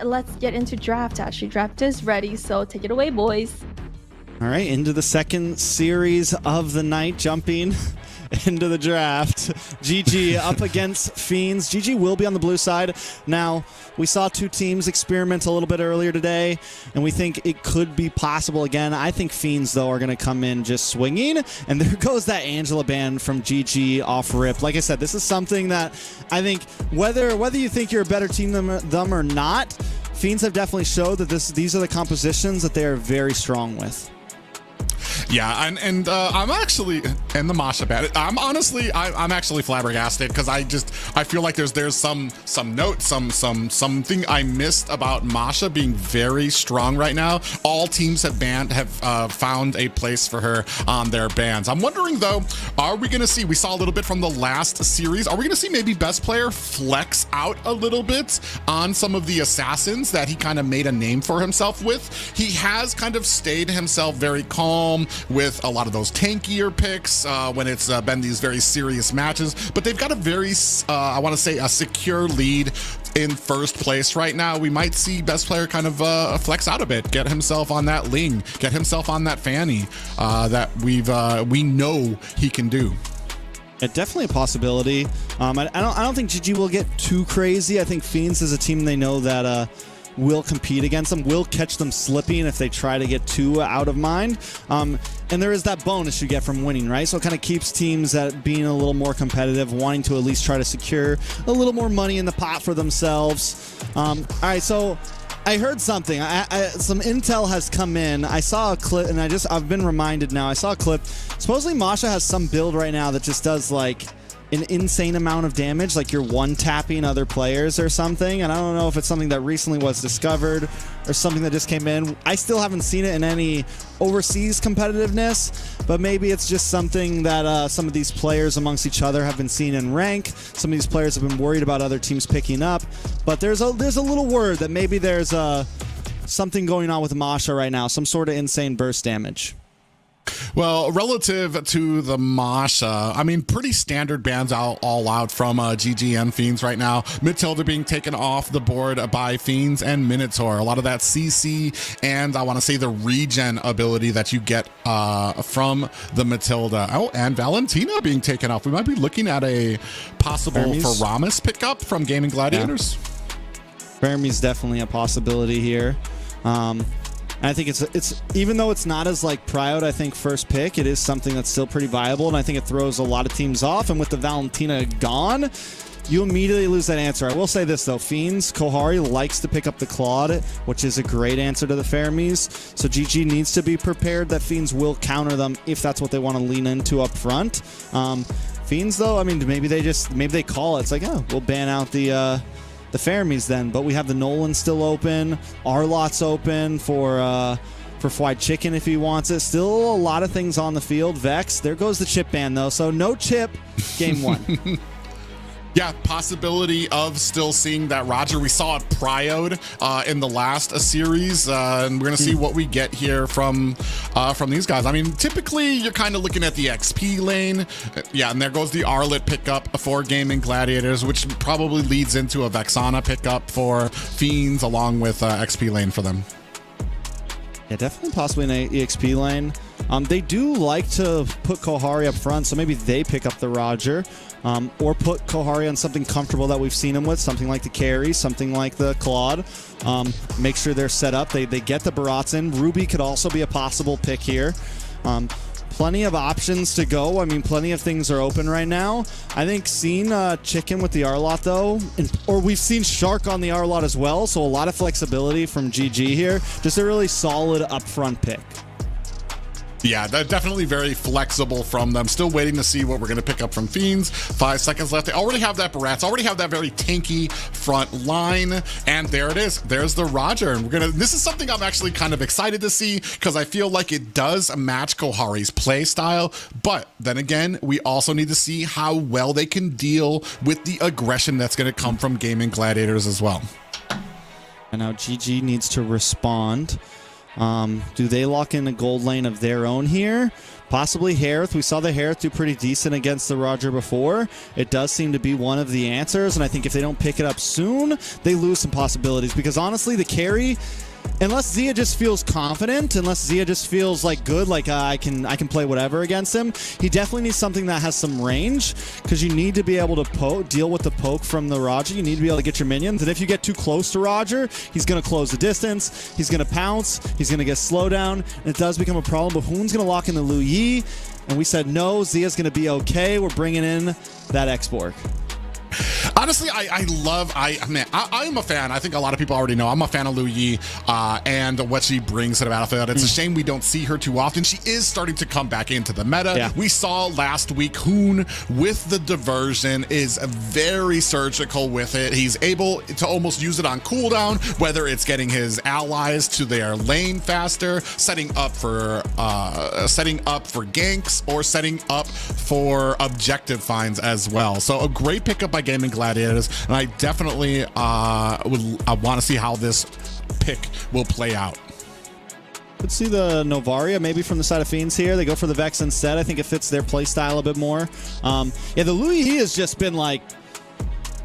Let's get into draft. Actually, draft is ready, so take it away, boys. All right, into the second series of the night, jumping into the draft. GG up against Fiends. GG will be on the blue side. Now, we saw two teams experiment a little bit earlier today, and we think it could be possible again. I think Fiends, though, are going to come in just swinging, and there goes that Angela ban from GG off rip. Like I said, this is something that I think, whether you think you're a better team than them or not, Fiends have definitely showed that these are the compositions that they are very strong with. Yeah, and I'm actually in the Masha ban. I'm honestly, I'm actually flabbergasted because I feel like there's some something I missed about Masha being very strong right now. All teams have found a place for her on their bans. I'm wondering though, are we gonna see? We saw a little bit from the last series. Are we gonna see maybe best player flex out a little bit on some of the assassins that he kind of made a name for himself with? He has kind of stayed himself very calm with a lot of those tankier picks when it's been these very serious matches, but they've got a very, I want to say, a secure lead in first place right now. We might see best player kind of flex out a bit, get himself on that Ling, get himself on that Fanny that we know he can do. Yeah, definitely a possibility. I don't think GG will get too crazy. I think Fiends is a team they know that will compete against them, will catch them slipping if they try to get too out of mind. And there is that bonus you get from winning, right? So it kind of keeps teams at being a little more competitive, wanting to at least try to secure a little more money in the pot for themselves. All right, so I heard something. Some intel has come in. I saw a clip, and I've been reminded now. I saw a clip. Supposedly Masha has some build right now that just does like an insane amount of damage, like you're one-tapping other players or something, and I don't know if it's something that recently was discovered or something that just came in. I still haven't seen it in any overseas competitiveness, but maybe it's just something that some of these players amongst each other have been seeing in rank. Some of these players have been worried about other teams picking up, but there's a little word that maybe there's something going on with Masha right now, some sort of insane burst damage. Well, relative to the Masha, I mean, pretty standard bans all out from GG and Fiends right now. Matilda being taken off the board by Fiends and Minotaur. A lot of that CC and I want to say the regen ability that you get from the Matilda. Oh, and Valentina being taken off. We might be looking at a possible Faramis pickup from Gaming Gladiators. Yeah. Fermi's definitely a possibility here. And I think it's even though it's not as like proud, I think first pick, it is something that's still pretty viable, and I think it throws a lot of teams off. And with the Valentina gone, you immediately lose that answer. I will say this though, Fiends, Kohari likes to pick up the Claude, which is a great answer to the Fermis. So GG needs to be prepared that Fiends will counter them if that's what they want to lean into up front. Fiends though, I mean, maybe they call it. It's like, oh, we'll ban out the Fermis then, but we have the Nolan still open, Arlot's open for fried chicken if he wants it. Still a lot of things on the field. Vex, there goes the chip ban though, so no chip game one. Yeah, possibility of still seeing that Roger. We saw it prioed in the last series, and we're gonna see what we get here from these guys. I mean, typically you're kind of looking at the XP lane. Yeah, and there goes the Arlet pickup for Gaming Gladiators, which probably leads into a Vexana pickup for Fiends, along with XP lane for them. Yeah, definitely possibly an EXP lane. They do like to put Kohari up front, so maybe they pick up the Roger. Or put Kohari on something comfortable that we've seen him with, something like the carry, something like the Claude. Make sure they're set up. They get the Barats in. Ruby could also be a possible pick here. Plenty of options to go. I mean, plenty of things are open right now. I think seeing Chicken with the Arlot though, or we've seen Shark on the Arlot as well, so a lot of flexibility from GG here. Just a really solid upfront pick. Yeah, they're definitely very flexible from them. Still waiting to see what we're going to pick up from Fiends. 5 seconds left. They already have that Barats, already have that very tanky front line. And there it is. There's the Roger. And this is something I'm actually kind of excited to see because I feel like it does match Kohari's play style. But then again, we also need to see how well they can deal with the aggression that's going to come from Gaming Gladiators as well. And now GG needs to respond. Do they lock in a gold lane of their own here? Possibly Harith. We saw the Harith do pretty decent against the Roger before. It does seem to be one of the answers, and I think if they don't pick it up soon, they lose some possibilities. Because honestly, the carry, unless Zia just feels confident, unless Zia just feels like good, like I can play whatever against him, he definitely needs something that has some range, because you need to be able to deal with the poke from the Roger. You need to be able to get your minions, and if you get too close to Roger, he's going to close the distance, he's going to pounce, he's going to get slowdown, and it does become a problem. But Hoon's going to lock in the Lu Yi, and we said no, Zia's going to be okay. We're bringing in that X-Borg. Honestly, I'm a fan. I think a lot of people already know I'm a fan of Lu Yi and what she brings to the battlefield. It's a shame we don't see her too often. She is starting to come back into the meta. Yeah. We saw last week Hoon with the diversion is very surgical with it. He's able to almost use it on cooldown, whether it's getting his allies to their lane faster, setting up for ganks, or setting up for objective finds as well. So a great pickup by Gaming Gladiators, and I definitely I want to see how this pick will play out. Could see the Novaria maybe from the side of Fiends here. They go for the Vex instead. I think it fits their playstyle a bit more. Yeah, the Lu Yi has just been like,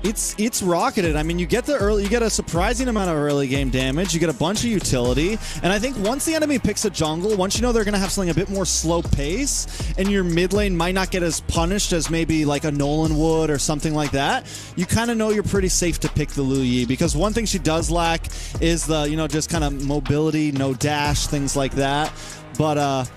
it's rocketed. I mean, you get a surprising amount of early game damage. You get a bunch of utility, and I think once the enemy picks a jungle, once you know they're going to have something a bit more slow pace, and your mid lane might not get as punished as maybe like a Nolan would or something like that, you kind of know you're pretty safe to pick the Lu Yi, because one thing she does lack is the, just kind of mobility, no dash, things like that. But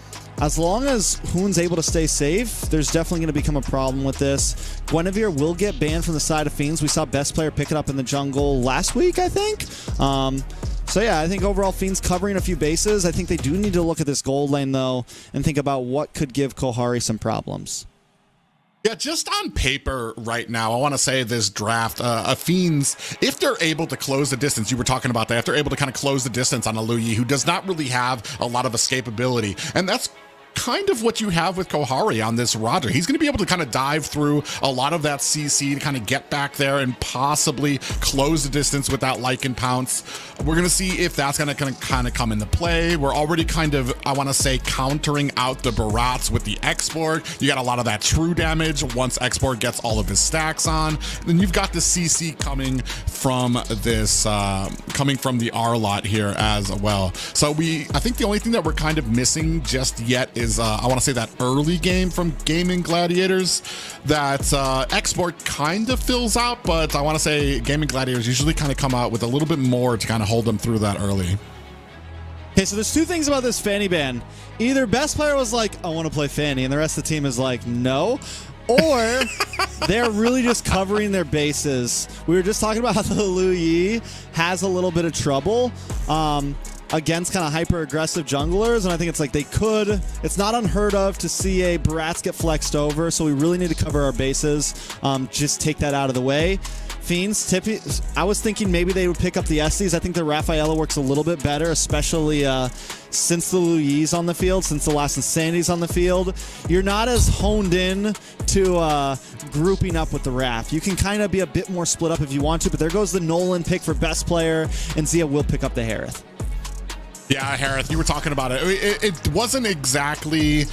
as long as Hoon's able to stay safe, there's definitely going to become a problem with this. Guinevere will get banned from the side of Fiends. We saw Best Player pick it up in the jungle last week, I think. So yeah, I think overall Fiends covering a few bases. I think they do need to look at this gold lane, though, and think about what could give Kohari some problems. Yeah, just on paper right now, I want to say this draft, Fiends, if they're able to close the distance, you were talking about that, if they're able to kind of close the distance on a Lu Yi, who does not really have a lot of escapability, and that's kind of what you have with Kohari on this Roger. He's going to be able to kind of dive through a lot of that CC to kind of get back there and possibly close the distance with that Lycan pounce. We're going to see if that's going to kind of come into play. We're already kind of, I want to say, countering out the Barats with the X-Borg. You got a lot of that true damage once X-Borg gets all of his stacks on. Then you've got the CC coming from this, coming from the R-Lot here as well. So I think the only thing that we're kind of missing just yet is I want to say that early game from Gaming Gladiators that X-Borg kind of fills out, but I want to say Gaming Gladiators usually kind of come out with a little bit more to kind of hold them through that early. Okay, so there's two things about this Fanny ban. Either Best Player was like, I want to play Fanny, and the rest of the team is like, no. Or they're really just covering their bases. We were just talking about how the Lu Yi has a little bit of trouble against kind of hyper-aggressive junglers, and I think it's like it's not unheard of to see a Barats get flexed over, so we really need to cover our bases. Just take that out of the way. Fiends, I was thinking maybe they would pick up the Estes. I think the Rafaela works a little bit better, especially since the Lu Yi's on the field, since the last Insanity's on the field. You're not as honed in to grouping up with the Raf. You can kind of be a bit more split up if you want to, but there goes the Nolan pick for Best Player, and Zia will pick up the Harith. Yeah, Harith, you were talking about it. It wasn't exactly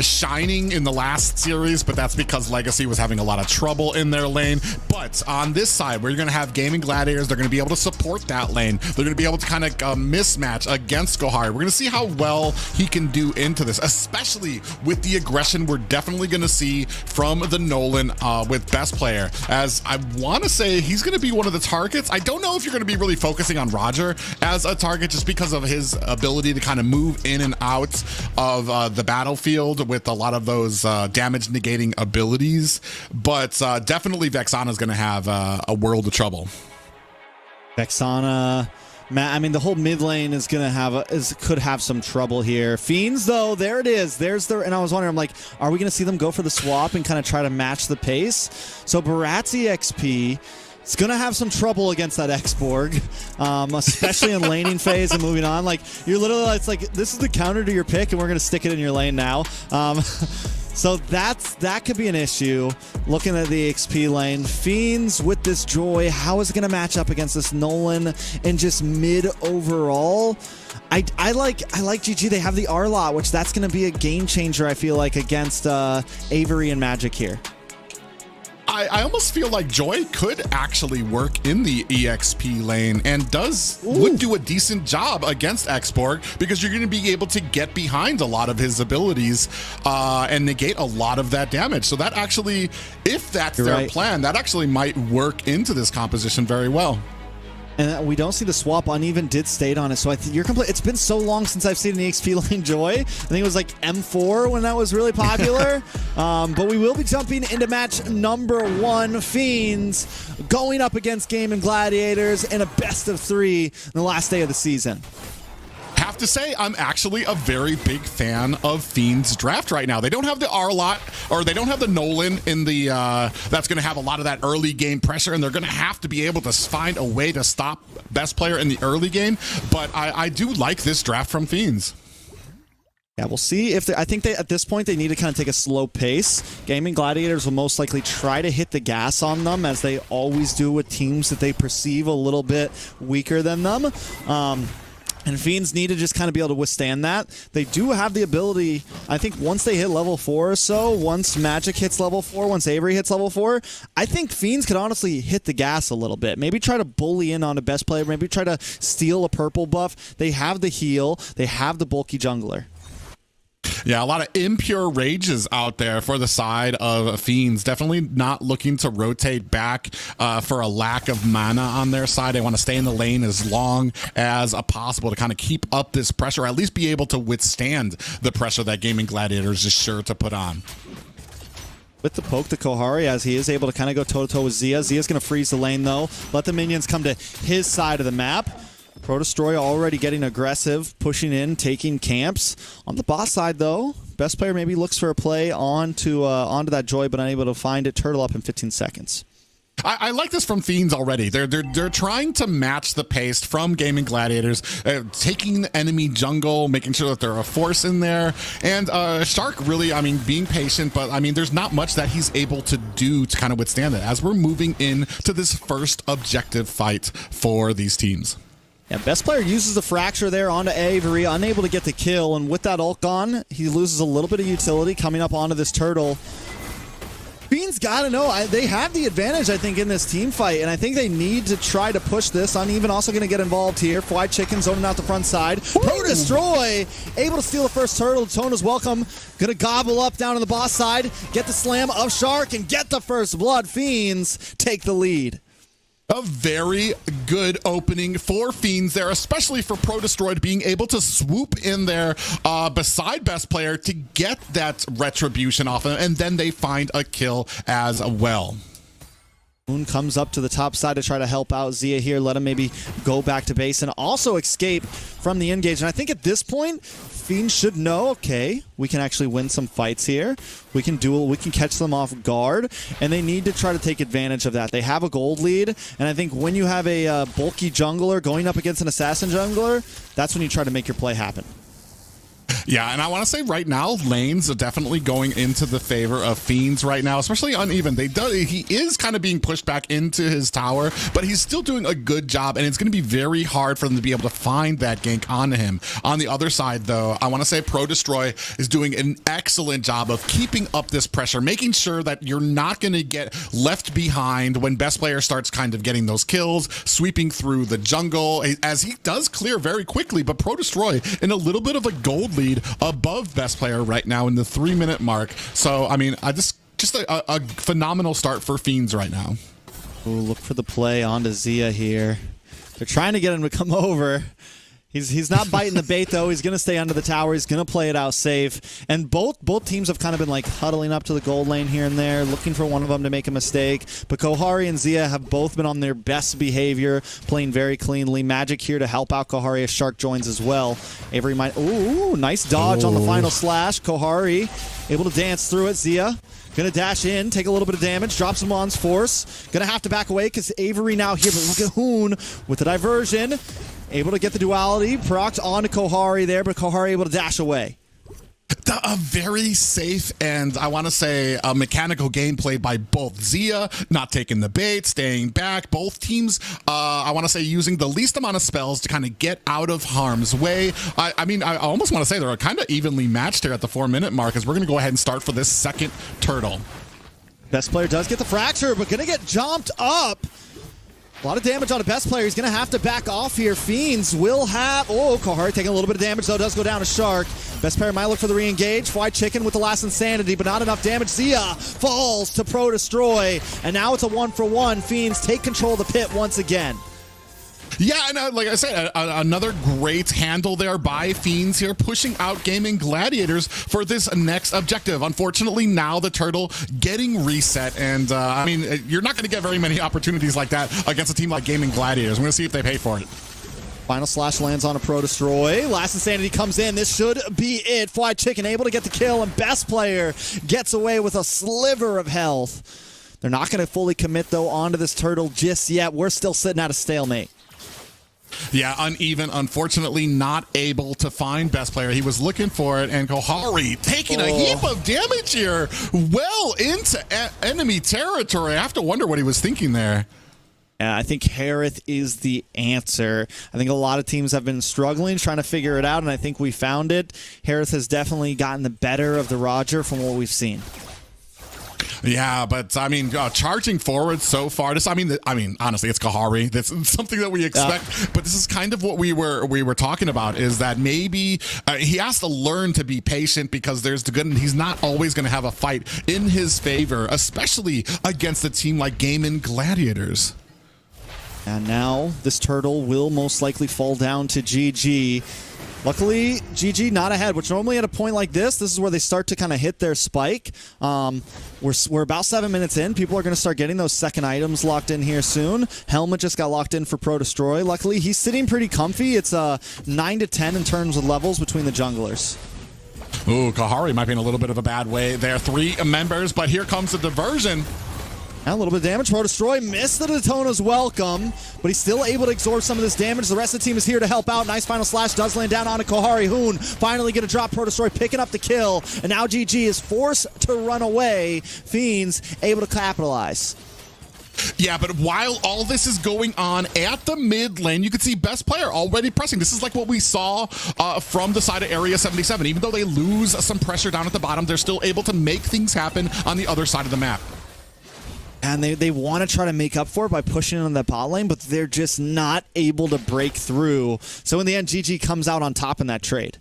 shining in the last series, but that's because Legacy was having a lot of trouble in their lane. But on this side, where you're going to have Gaming Gladiators, they're going to be able to support that lane. They're going to be able to kind of mismatch against Kohari. We're going to see how well he can do into this, especially with the aggression we're definitely going to see from the Nolan with Best Player. As I want to say, he's going to be one of the targets. I don't know if you're going to be really focusing on Roger as a target just because of his ability to kind of move in and out of the battlefield with a lot of those damage negating abilities, but definitely Vexana is going to have a world of trouble. Vexana, I mean, the whole mid lane is going to could have some trouble here. Fiends, though, there it is. And I was wondering, I'm like, are we going to see them go for the swap and kind of try to match the pace? So Baratzi XP, it's going to have some trouble against that X-Borg, especially in laning phase and moving on. Like, you're literally, it's like, this is the counter to your pick, and we're going to stick it in your lane now. So that could be an issue. Looking at the XP lane, Fiends with this Joy, how is it going to match up against this Nolan and just mid overall? I like GG. They have the R-Lot, which that's going to be a game changer, I feel like, against Avery and Magic here. I almost feel like Joy could actually work in the EXP lane and would do a decent job against Xborg, because you're going to be able to get behind a lot of his abilities and negate a lot of that damage. So that actually, if that's their plan, that actually might work into this composition very well. And we don't see the swap. Uneven did stayed on it, so I think you're complete. It's been so long since I've seen an EXP lane Joy. I think it was like M4 when that was really popular. But we will be jumping into match number 1. Fiends going up against Gaming Gladiators in a best of 3 in the last day of the season. Have to say, I'm actually a very big fan of Fiend's draft right now. They don't have the R-Lot, or they don't have the Nolan in the that's going to have a lot of that early game pressure, and they're going to have to be able to find a way to stop best player in the early game. But I do like this draft from Fiends. Yeah, we'll see if I think at this point they need to kind of take a slow pace. Gaming Gladiators will most likely try to hit the gas on them, as they always do with teams that they perceive a little bit weaker than them. And Fiends need to just kind of be able to withstand that. They do have the ability, I think once they hit level 4 or so, once Magic hits level 4, once Avery hits level 4, I think Fiends could honestly hit the gas a little bit. Maybe try to bully in on a best player, maybe try to steal a purple buff. They have the heal, they have the bulky jungler. Yeah, a lot of impure rages out there for the side of Fiends. Definitely not looking to rotate back for a lack of mana on their side. They want to stay in the lane as long as possible to kind of keep up this pressure, or at least be able to withstand the pressure that Gaming Gladiators is sure to put on. With the poke to Kohari, as he is able to kind of go toe-to-toe with Zia. Zia's going to freeze the lane, though. Let the minions come to his side of the map. Pro-Destroy already getting aggressive, pushing in, taking camps. On the boss side, though, best player maybe looks for a play onto that Joy, but unable to find it. Turtle up in 15 seconds. I like this from Fiends already. They're trying to match the pace from Gaming Gladiators, taking the enemy jungle, making sure that they're a force in there. And Shark really, I mean, being patient, but I mean, there's not much that he's able to do to kind of withstand it as we're moving into this first objective fight for these teams. Yeah, best player uses the fracture there onto Avery, unable to get the kill, and with that ult gone, he loses a little bit of utility coming up onto this turtle. Fiends gotta know, they have the advantage, I think, in this team fight, and I think they need to try to push this. Uneven also gonna get involved here. White Chicken zoning out the front side. Pro-Destroy able to steal the first turtle. Tona's welcome. Gonna gobble up down on the boss side, get the slam of Shark, and get the first blood. Fiends take the lead. A very good opening for Fiends there, especially for Pro-Destroy being able to swoop in there beside best player to get that retribution off him, and then they find a kill as well. Moon comes up to the top side to try to help out Zia here, let him maybe go back to base and also escape from the engage. And I think at this point, Fiends should know, okay, we can actually win some fights here. We can duel, we can catch them off guard, and they need to try to take advantage of that. They have a gold lead, and I think when you have a bulky jungler going up against an assassin jungler, that's when you try to make your play happen. Yeah, and I want to say right now, lanes are definitely going into the favor of Fiends right now, especially Uneven. He is kind of being pushed back into his tower, but he's still doing a good job, and it's going to be very hard for them to be able to find that gank onto him. On the other side, though, I want to say Pro-Destroy is doing an excellent job of keeping up this pressure, making sure that you're not going to get left behind when best player starts kind of getting those kills, sweeping through the jungle, as he does clear very quickly, but Pro-Destroy in a little bit of a gold lead above best player right now in the 3-minute mark. So I mean, just a phenomenal start for Fiends right now. Ooh, look for the play onto Zia here. They're trying to get him to come over. He's not biting the bait, though. He's going to stay under the tower. He's going to play it out safe. And both teams have kind of been like huddling up to the gold lane here and there, looking for one of them to make a mistake. But Kohari and Zia have both been on their best behavior, playing very cleanly. Magic here to help out Kohari as Shark joins as well. Avery might... Ooh, nice dodge on the final slash. Kohari able to dance through it. Zia gonna dash in, take a little bit of damage, drop some On's force. Gonna have to back away because Avery now here, but look at Hoon with the diversion. Able to get the duality, procced onto Kohari there, but Kohari able to dash away. A very safe and I want to say a mechanical game played by both. Zia not taking the bait, staying back. Both teams, I want to say, using the least amount of spells to kind of get out of harm's way. I mean, I almost want to say they're kind of evenly matched here at the 4-minute mark as we're going to go ahead and start for this second turtle. Best player does get the fracture, but going to get jumped up. A lot of damage on a best player. He's going to have to back off here. Fiends will have... Oh, Kohari taking a little bit of damage, though. Does go down to Shark. Best player might look for the re-engage. Fried Chicken with the last Insanity, but not enough damage. Zia falls to Pro Destroy, and now it's a 1-for-1. Fiends take control of the pit once again. Yeah, and like I said, another great handle there by Fiends here, pushing out Gaming Gladiators for this next objective. Unfortunately, now the turtle getting reset, and I mean, you're not going to get very many opportunities like that against a team like Gaming Gladiators. We're going to see if they pay for it. Final slash lands on a Pro Destroy. Last Insanity comes in. This should be it. Fried Chicken able to get the kill, and best player gets away with a sliver of health. They're not going to fully commit, though, onto this turtle just yet. We're still sitting at a stalemate. Yeah, uneven. Unfortunately, not able to find best player. He was looking for it, and Kohari taking a heap of damage here, well into enemy territory. I have to wonder what he was thinking there. I think Harith is the answer. I think a lot of teams have been struggling, trying to figure it out, and I think we found it. Harith has definitely gotten the better of the Roger from what we've seen. Yeah, but I mean, charging forward so far. I mean, honestly, it's Kahari. That's something that we expect. But this is kind of what we were talking about. Is that maybe he has to learn to be patient because there's the good. And he's not always going to have a fight in his favor, especially against a team like Gaming Gladiators. And now this turtle will most likely fall down to GG. Luckily, GG not ahead, which normally at a point like this is where they start to kind of hit their spike. We're about 7 minutes in. People are going to start getting those second items locked in here soon. Helmet just got locked in for Pro Destroy. Luckily, he's sitting pretty comfy. It's 9 to 10 in terms of levels between the junglers. Ooh, Kahari might be in a little bit of a bad way there. 3 members, but here comes the diversion. A little bit of damage. Pro Destroy missed the Daytona's welcome, but he's still able to absorb some of this damage. The rest of the team is here to help out. Nice final slash does land down onto Kohari. Hoon finally going to drop Pro Destroy, picking up the kill, and now GG is forced to run away. Fiends able to capitalize. Yeah, but while all this is going on at the mid lane, you can see best player already pressing. This is like what we saw from the side of Area 77. Even though they lose some pressure down at the bottom, they're still able to make things happen on the other side of the map. And they want to try to make up for it by pushing on the bot lane, but they're just not able to break through. So in the end, GG comes out on top in that trade.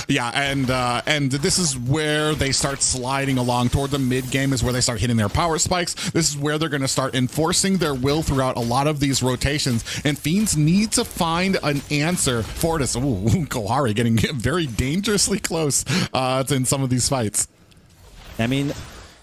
Yeah, and this is where they start sliding along toward the mid game is where they start hitting their power spikes. This is where they're going to start enforcing their will throughout a lot of these rotations. And Fiends need to find an answer for this. Ooh, Kohari getting very dangerously close in some of these fights. I mean,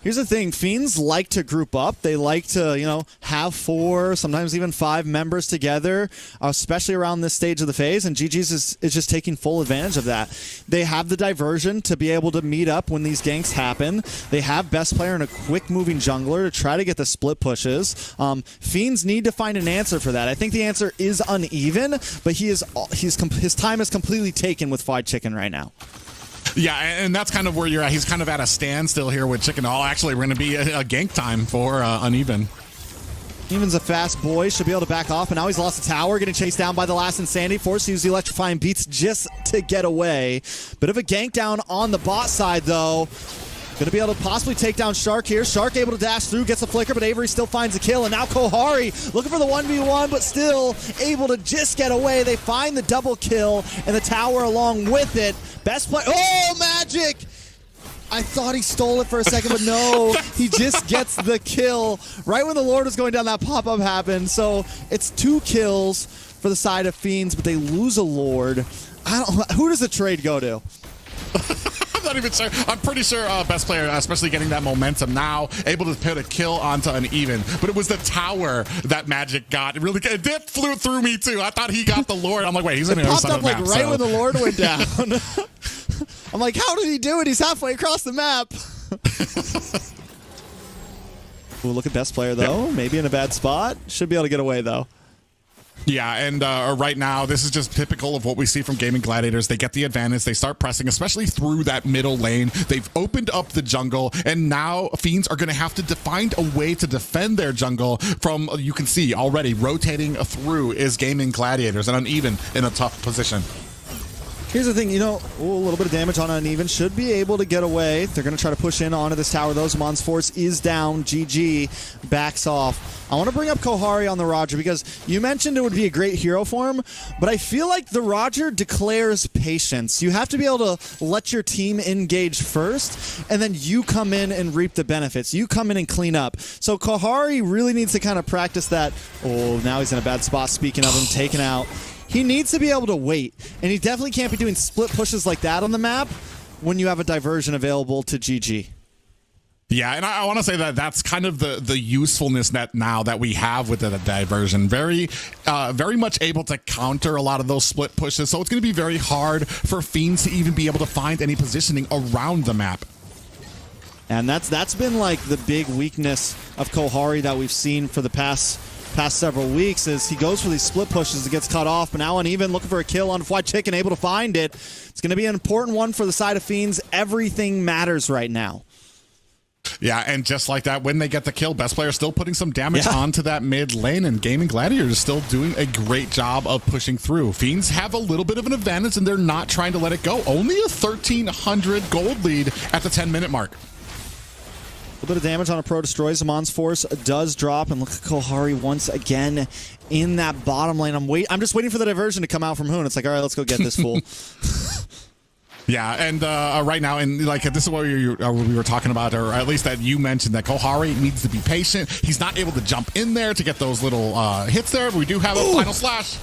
here's the thing. Fiends like to group up. They like to, have 4, sometimes even 5 members together, especially around this stage of the phase, and GG's is just taking full advantage of that. They have the diversion to be able to meet up when these ganks happen. They have best player and a quick-moving jungler to try to get the split pushes. Fiends need to find an answer for that. I think the answer is uneven, but his time is completely taken with Fried Chicken right now. Yeah, and that's kind of where you're at. He's kind of at a standstill here with Chicken. Actually, we're going to be a gank time for Uneven. Even's a fast boy, should be able to back off, but now he's lost the tower, getting chased down by the last Insanity, forced to use the electrifying beats just to get away. Bit of a gank down on the bot side, though. Going to be able to possibly take down Shark here. Shark able to dash through, gets a flicker, but Avery still finds a kill. And now Kohari looking for the 1v1, but still able to just get away. They find the double kill and the tower along with it. Best play. Oh, Magic! I thought he stole it for a second, but no. He just gets the kill. Right when the Lord was going down, that pop-up happened. So it's 2 kills for the side of Fiends, but they lose a Lord. Who does the trade go to? I'm not even sure. I'm pretty sure best player, especially getting that momentum now, able to put a kill onto Uneven. But it was the tower that Magic got. It did flew through me too. I thought he got the Lord. I'm like, wait, he's on the other side of the map. It popped up like right when the Lord went down. I'm like, how did he do it? He's halfway across the map. Ooh, look at best player though. Yep. Maybe in a bad spot. Should be able to get away though. Yeah, and right now, this is just typical of what we see from Gaming Gladiators. They get the advantage. They start pressing, especially through that middle lane. They've opened up the jungle, and now Fiends are going to have to find a way to defend their jungle from, you can see already, rotating through is Gaming Gladiators, and Uneven in a tough position. Here's the thing, a little bit of damage on Uneven. Should be able to get away. They're going to try to push in onto this tower. Those Mon's Force is down. GG backs off. I want to bring up Kohari on the Roger because you mentioned it would be a great hero form, but I feel like the Roger declares patience. You have to be able to let your team engage first, and then you come in and reap the benefits. You come in and clean up. So Kohari really needs to kind of practice that. Oh, now he's in a bad spot. Speaking of him, taken out. He needs to be able to wait, and he definitely can't be doing split pushes like that on the map when you have a diversion available to GG. Yeah, and I want to say that that's kind of the usefulness that now that we have with the diversion. Very much able to counter a lot of those split pushes, so it's going to be very hard for Fiends to even be able to find any positioning around the map. And that's been like the big weakness of Kohari that we've seen for the past several weeks is he goes for these split pushes and gets cut off, but now Uneven looking for a kill on Fried Chicken, able to find it. It's going to be an important one for the side of Fiends. Everything matters right now. Yeah, and just like that, when they get the kill, Best Player still putting some damage onto that mid lane, and Gaming Gladiators still doing a great job of pushing through. Fiends have a little bit of an advantage, and they're not trying to let it go. Only a 1,300 gold lead at the 10-minute mark. A little bit of damage on a Pro Destroy. Zamon's Force does drop, and look at Kohari once again in that bottom lane. I'm just waiting for the diversion to come out from Hoon. It's like, all right, let's go get this fool. Yeah, and right now, and like this is what we were talking about, or at least that you mentioned, that Kohari needs to be patient. He's not able to jump in there to get those little hits there, but we do have a final slash.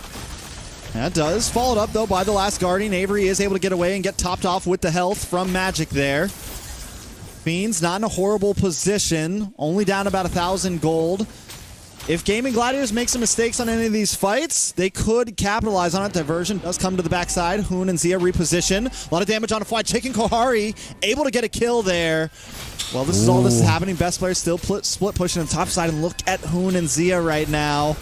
That does. Followed up, though, by the last Guardian. Avery is able to get away and get topped off with the health from Magic there. Fiends not in a horrible position, only down about 1,000 gold. If Gaming Gladiators make some mistakes on any of these fights, they could capitalize on it. Diversion does come to the backside. Hoon and Zia reposition. A lot of damage on a Fried Chicken. Kohari able to get a kill there. Well, this is all this is happening. Best Player still split pushing on the top side, and look at Hoon and Zia right now.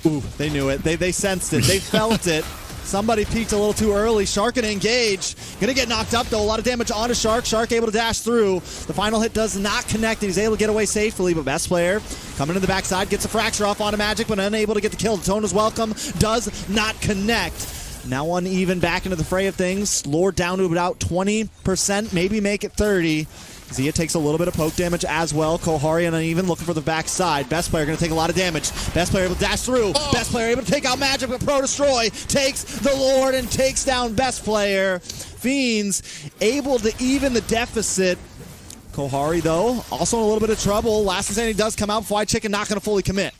Ooh, they knew it. They sensed it. They felt it. Somebody peeked a little too early. Shark gonna engage. Gonna get knocked up, though. A lot of damage onto Shark. Shark able to dash through. The final hit does not connect, and he's able to get away safely, but Best Player coming to the backside, gets a fracture off onto Magic, but unable to get the kill. The Tone is welcome. Does not connect. Now Uneven back into the fray of things. Lord down to about 20%, maybe make it 30. Zia takes a little bit of poke damage as well. Kohari and Uneven looking for the backside. Best Player going to take a lot of damage. Best Player able to dash through. Best Player able to take out Magic, but Pro Destroy takes the Lord and takes down Best Player. Fiends able to even the deficit. Kohari, though, also in a little bit of trouble. Last Insanity does come out. Fried Chicken not going to fully commit.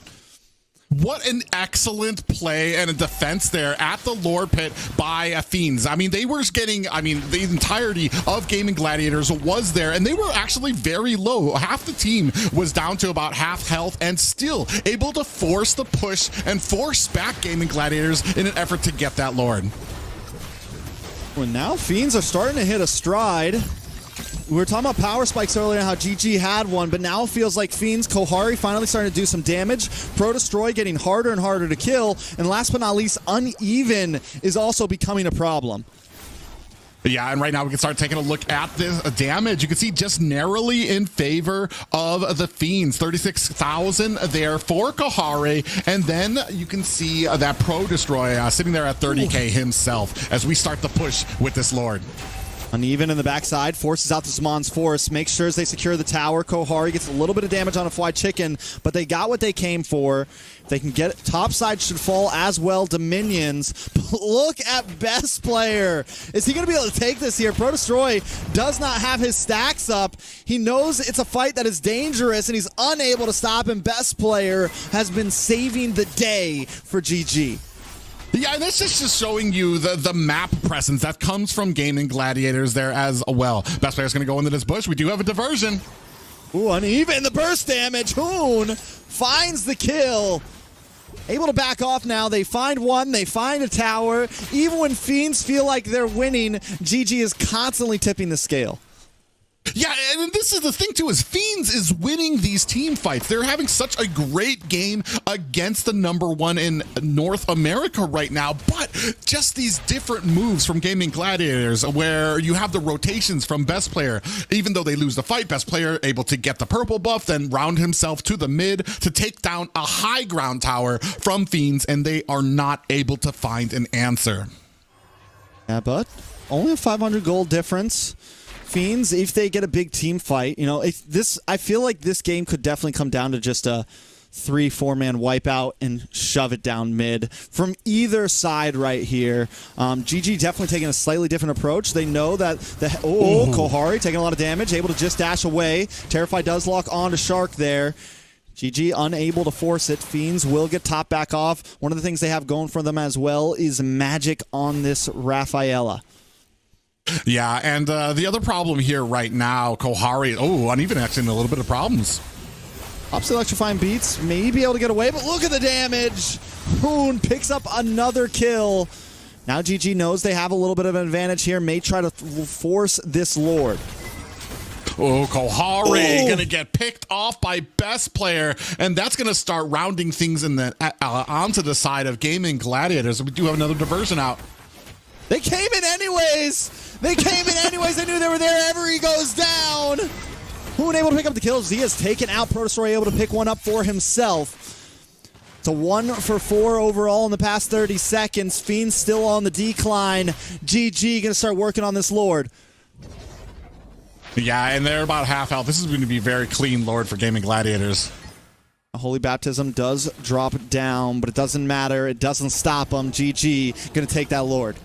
What an excellent play and a defense there at the Lore Pit by Fiends. I mean, they were getting, the entirety of Gaming Gladiators was there, and they were actually very low. Half the team was down to about half health and still able to force the push and force back Gaming Gladiators in an effort to get that Lord. Well, now Fiends are starting to hit a stride. We were talking about power spikes earlier and how GG had one, but now it feels like Fiends, Kohari finally starting to do some damage. Pro Destroy getting harder and harder to kill. And last but not least, Uneven is also becoming a problem. Yeah, and right now we can start taking a look at this damage. You can see just narrowly in favor of the Fiends. 36,000 there for Kohari. And then you can see that Pro Destroy sitting there at 30k himself as we start the push with this Lord. Uneven in the backside, forces out the Zamon's Force, makes sure they secure the tower. Kohari gets a little bit of damage on a Fried Chicken, but they got what they came for. If they can get it, top side should fall as well to minions. Look at Best Player. Is he going to be able to take this here? Pro Destroy does not have his stacks up. He knows it's a fight that is dangerous, and he's unable to stop him. Best Player has been saving the day for GG. Yeah, and this is just showing you the map presence that comes from Gaming Gladiators there as well. Best Player's going to go into this bush. We do have a diversion. Ooh, Uneven, the burst damage. Hoon finds the kill. Able to back off now. They find one. They find a tower. Even when Fiends feel like they're winning, GG is constantly tipping the scale. Yeah, and this is the thing too, is Fiends is winning these team fights. They're having such a great game against the #1 in North America right now, but just these different moves from Gaming Gladiators where you have the rotations from best player. Even though they lose the fight, best player able to get the purple buff, then round himself to the mid to take down a high ground tower from Fiends, and they are not able to find an answer. Yeah, but only a 500 gold difference. Fiends, if they get a big team fight, you know, I feel like this game could definitely come down to just a 3-4 man wipeout and shove it down mid from either side right here. GG definitely taking a slightly different approach. They know that Kohari taking a lot of damage, able to just dash away. Terrify does lock onto Shark there. GG unable to force it. Fiends will get top back off. One of the things they have going for them as well is magic on this Rafaela. Yeah, and the other problem here right now, Kohari, uneven actually, a little bit of problems. Pops electrifying beats, may be able to get away, but look at the damage. Hoon picks up another kill. Now GG knows they have a little bit of an advantage here, may try to force this Lord. Oh, Kohari gonna get picked off by best player, and that's gonna start rounding things in the onto the side of Gaming Gladiators. We do have another diversion out. They came in anyways. They came in anyways. They knew they were there. Every goes down. Hoon able to pick up the kills. Zia's taken out. Protosaur able to pick one up for himself. It's a 1 for 4 overall in the past 30 seconds. Fiend's still on the decline. GG gonna start working on this Lord. Yeah, and they're about half health. This is going to be very clean Lord for Gaming Gladiators. Holy Baptism does drop down, but it doesn't matter. It doesn't stop them. GG gonna take that Lord.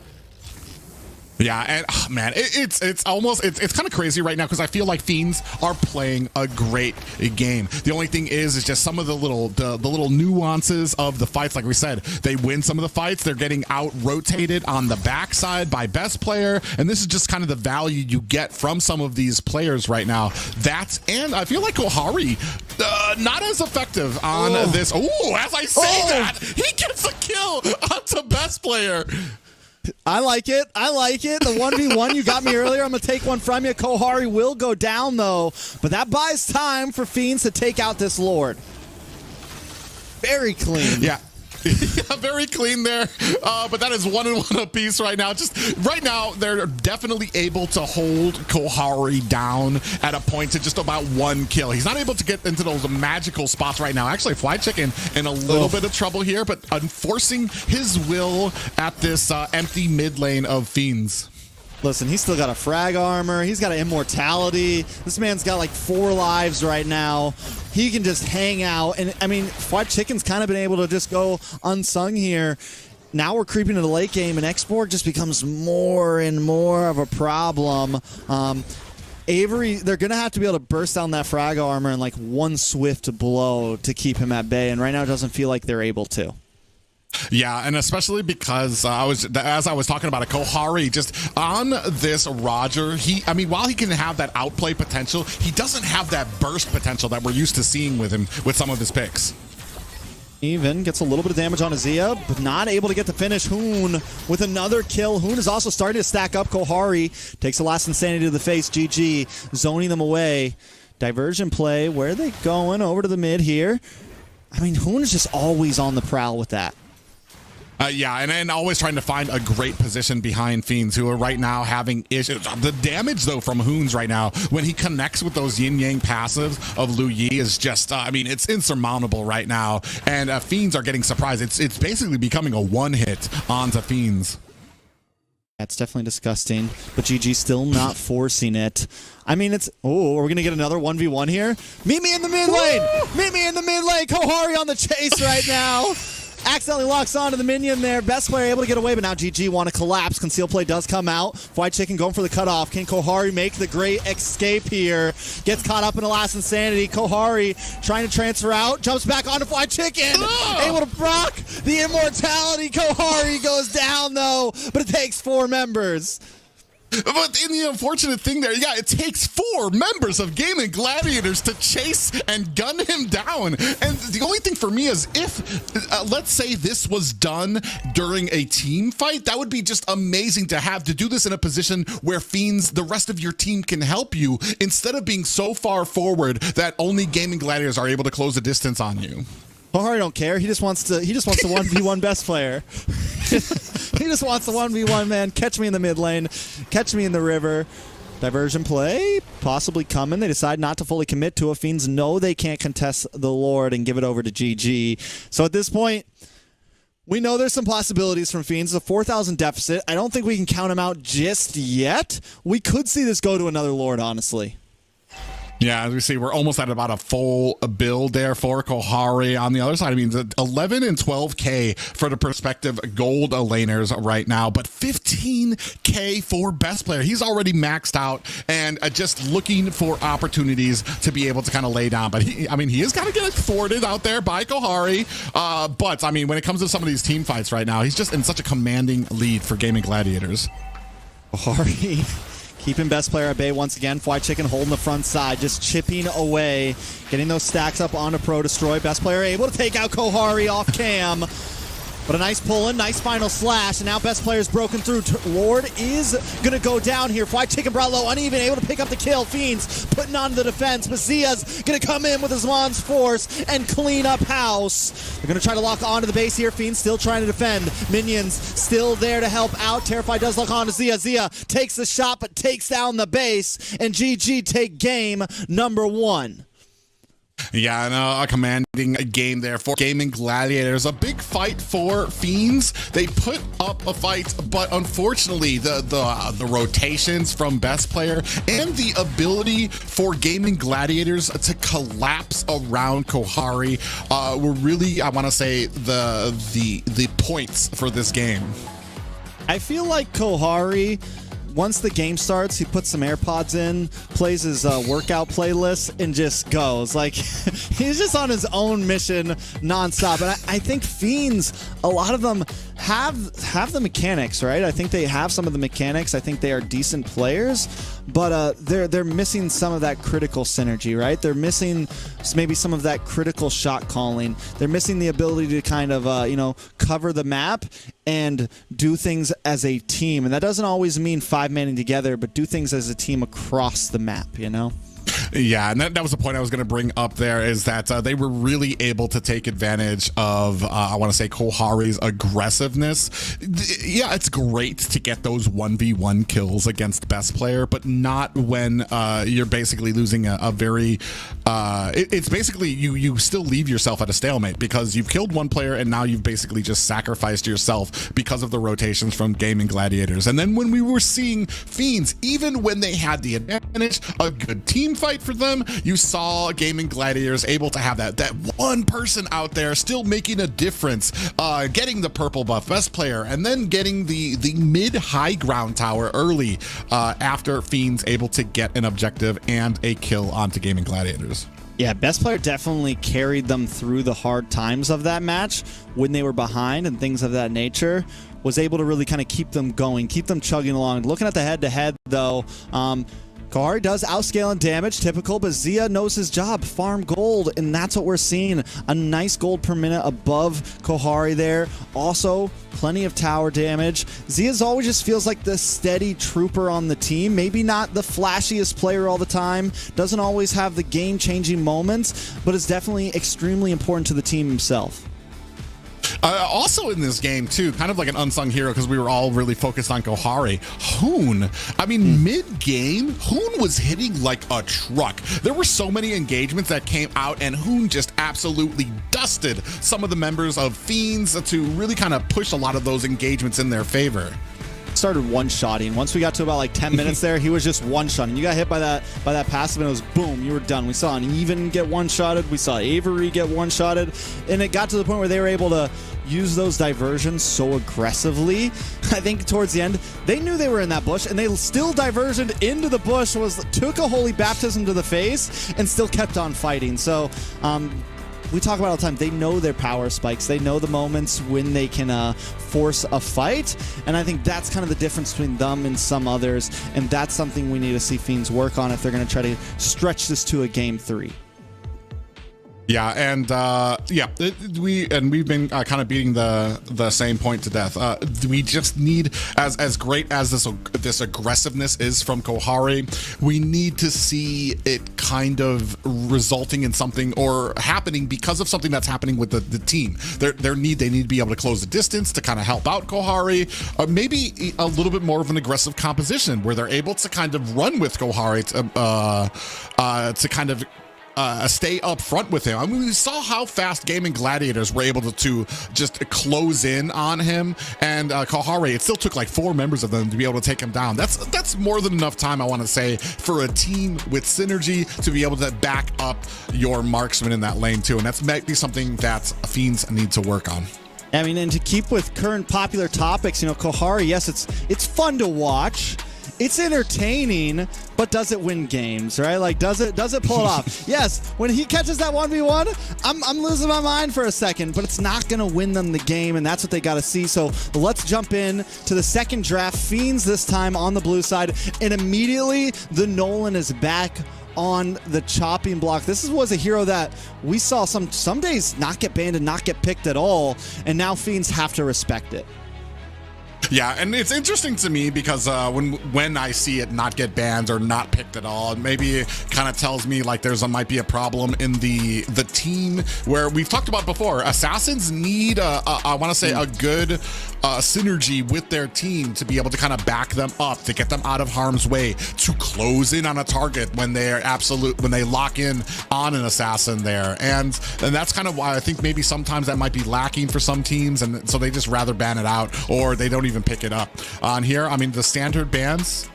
Yeah, and man, it's kind of crazy right now because I feel like Fiends are playing a great game. The only thing is just some of the little nuances of the fights. Like we said, they win some of the fights. They're getting out rotated on the backside by best player, and this is just kind of the value you get from some of these players right now. And I feel like Kohari not as effective on this. Oh, as I say that, he gets a kill onto best player. I like it. I like it. The 1v1 you got me earlier. I'm going to take one from you. Kohari will go down, though. But that buys time for Fiends to take out this Lord. Very clean. Yeah. Yeah, very clean there, but that is 1-1 apiece right now. Just right now, they're definitely able to hold Kohari down at a point to just about 1 kill. He's not able to get into those magical spots right now. Actually, Fly Chicken in a little bit of trouble here, but enforcing his will at this empty mid lane of Fiends. Listen, he's still got a frag armor. He's got an immortality. This man's got like 4 lives right now. He can just hang out. And I mean, Fried Chicken's kind of been able to just go unsung here. Now we're creeping to the late game, and Export just becomes more and more of a problem. Avery, they're going to have to be able to burst down that frag armor in like 1 swift blow to keep him at bay. And right now it doesn't feel like they're able to. Yeah, and especially because as I was talking about it, Kohari just on this Roger, while he can have that outplay potential, he doesn't have that burst potential that we're used to seeing with him with some of his picks. Even gets a little bit of damage on Azia, but not able to get the finish. Hoon with another kill. Hoon is also starting to stack up. Kohari takes the last insanity to the face. GG zoning them away. Diversion play. Where are they going? Over to the mid here. I mean, Hoon is just always on the prowl with that. Yeah, and always trying to find a great position behind Fiends, who are right now having issues. The damage, though, from Hoons right now, when he connects with those yin-yang passives of Lu Yi is just, it's insurmountable right now. And Fiends are getting surprised. It's basically becoming a one-hit onto Fiends. That's definitely disgusting, but GG still not forcing it. I mean, we're going to get another 1v1 here. Meet me in the mid lane! Meet me in the mid lane! Kohari on the chase right now! Accidentally locks onto the minion there. Best player able to get away, but now GG want to collapse. Conceal play does come out. White Chicken going for the cutoff. Can Kohari make the great escape here? Gets caught up in the last insanity. Kohari trying to transfer out. Jumps back onto White Chicken. Able to proc the immortality. Kohari goes down, though, but it takes 4 members. But in the unfortunate thing there, yeah, it takes 4 members of Gaming Gladiators to chase and gun him down. And the only thing for me is if, let's say this was done during a team fight, that would be just amazing to have to do this in a position where Fiends, the rest of your team can help you instead of being so far forward that only Gaming Gladiators are able to close the distance on you. Kohari don't care. He just wants the 1v1 best player. He just wants the 1v1, man. Catch me in the mid lane. Catch me in the river. Diversion play possibly coming. They decide not to fully commit to it. Fiends know they can't contest the Lord and give it over to GG. So at this point, we know there's some possibilities from Fiends. A 4,000 deficit. I don't think we can count them out just yet. We could see this go to another Lord, honestly. Yeah, as we see, we're almost at about a full build there for Kohari. On the other side, I mean, 11 and 12K for the prospective gold laners right now, but 15K for best player. He's already maxed out and just looking for opportunities to be able to kind of lay down. But he is kind of getting thwarted out there by Kohari. But I mean, when it comes to some of these team fights right now, he's just in such a commanding lead for Gaming Gladiators. Kohari keeping best player at bay once again. Fly Chicken holding the front side, just chipping away, getting those stacks up onto Pro Destroy. Best player able to take out Kohari off cam. But a nice pull-in, nice final slash, and now best player's broken through. Lord is going to go down here. Fly Chicken brought low, uneven, able to pick up the kill. Fiends putting on the defense, but Zia's going to come in with his Lawn's Force and clean up house. They're going to try to lock onto the base here. Fiends still trying to defend. Minions still there to help out. Terrified does lock onto Zia. Zia takes the shot, but takes down the base, and GG take game number 1. Yeah, and a commanding game there for Gaming Gladiators. A big fight for Fiends. They put up a fight, but unfortunately, the rotations from best player and the ability for Gaming Gladiators to collapse around Kohari were really, I want to say, the points for this game. I feel like Kohari, once the game starts, he puts some AirPods in, plays his workout playlist, and just goes. Like, he's just on his own mission nonstop. And I think Fiends, a lot of them have the mechanics, right? I think they have some of the mechanics. I think they are decent players, but they're missing some of that critical synergy, right? They're missing maybe some of that critical shot calling. They're missing the ability to kind of cover the map and do things as a team. And that doesn't always mean 5-manning together, but do things as a team across the map, you know? Yeah, and that was the point I was going to bring up there, is that they were really able to take advantage of, I want to say, Kohari's aggressiveness. Yeah, it's great to get those 1v1 kills against best player, but not when you're basically losing a very... it's basically, you still leave yourself at a stalemate because you've killed one player and now you've basically just sacrificed yourself because of the rotations from Gaming Gladiators. And then when we were seeing Fiends, even when they had the advantage, a good team fight for them, you saw Gaming Gladiators able to have that one person out there still making a difference, getting the purple buff, best player, and then getting the mid-high ground tower early after Fiends able to get an objective and a kill onto Gaming Gladiators. Yeah, best player definitely carried them through the hard times of that match when they were behind and things of that nature. Was able to really kind of keep them going, keep them chugging along. Looking at the head-to-head, though, Kohari does outscale in damage, typical, but Zia knows his job, farm gold, and that's what we're seeing. A nice gold per minute above Kohari there. Also, plenty of tower damage. Zia's always just feels like the steady trooper on the team. Maybe not the flashiest player all the time, doesn't always have the game-changing moments, but is definitely extremely important to the team himself. Also in this game, too, kind of like an unsung hero because we were all really focused on Kohari. Hoon, I mean, mid-game, Hoon was hitting like a truck. There were so many engagements that came out, and Hoon just absolutely dusted some of the members of Fiends to really kind of push a lot of those engagements in their favor. Started one-shotting. Once we got to about like 10 minutes there, he was just one-shotting. You got hit by that passive and it was boom, you were done. We saw an Even get one-shotted. We saw Avery get one-shotted. And it got to the point where they were able to use those diversions so aggressively. I think towards the end, they knew they were in that bush and they still diversioned into the bush, took a holy baptism to the face and still kept on fighting. So we talk about all the time, they know their power spikes. They know the moments when they can force a fight, and I think that's kind of the difference between them and some others, and that's something we need to see Fiends work on if they're going to try to stretch this to a game 3. Yeah, and we've been kind of beating the same point to death. We just need, as great as this aggressiveness is from Kohari, we need to see it kind of resulting in something or happening because of something that's happening with the team. They need to be able to close the distance to kind of help out Kohari. Maybe a little bit more of an aggressive composition where they're able to kind of run with Kohari to kind of stay up front with him. I mean, we saw how fast Gaming Gladiators were able to just close in on him, and Kohari, it still took like 4 members of them to be able to take him down. That's more than enough time, I want to say, for a team with synergy to be able to back up your marksman in that lane too, and that's might be something that Fiends need to work on. I mean, and to keep with current popular topics, you know, Kohari, yes, it's fun to watch. It's entertaining, but does it win games, right? Like, does it pull it off? Yes, when he catches that 1v1, I'm losing my mind for a second, but it's not going to win them the game, and that's what they got to see. So let's jump in to the second draft. Fiends this time on the blue side, and immediately the Nolan is back on the chopping block. This was a hero that we saw some days not get banned and not get picked at all, and now Fiends have to respect it. Yeah, and it's interesting to me because when I see it not get banned or not picked at all, maybe it kind of tells me like might be a problem in the team where we've talked about before. Assassins need I want to say a good synergy with their team to be able to kind of back them up, to get them out of harm's way, to close in on a target when they lock in on an assassin there, and that's kind of why I think maybe sometimes that might be lacking for some teams, and so they just rather ban it out or they don't even pick it up. On here, I mean, the standard bans,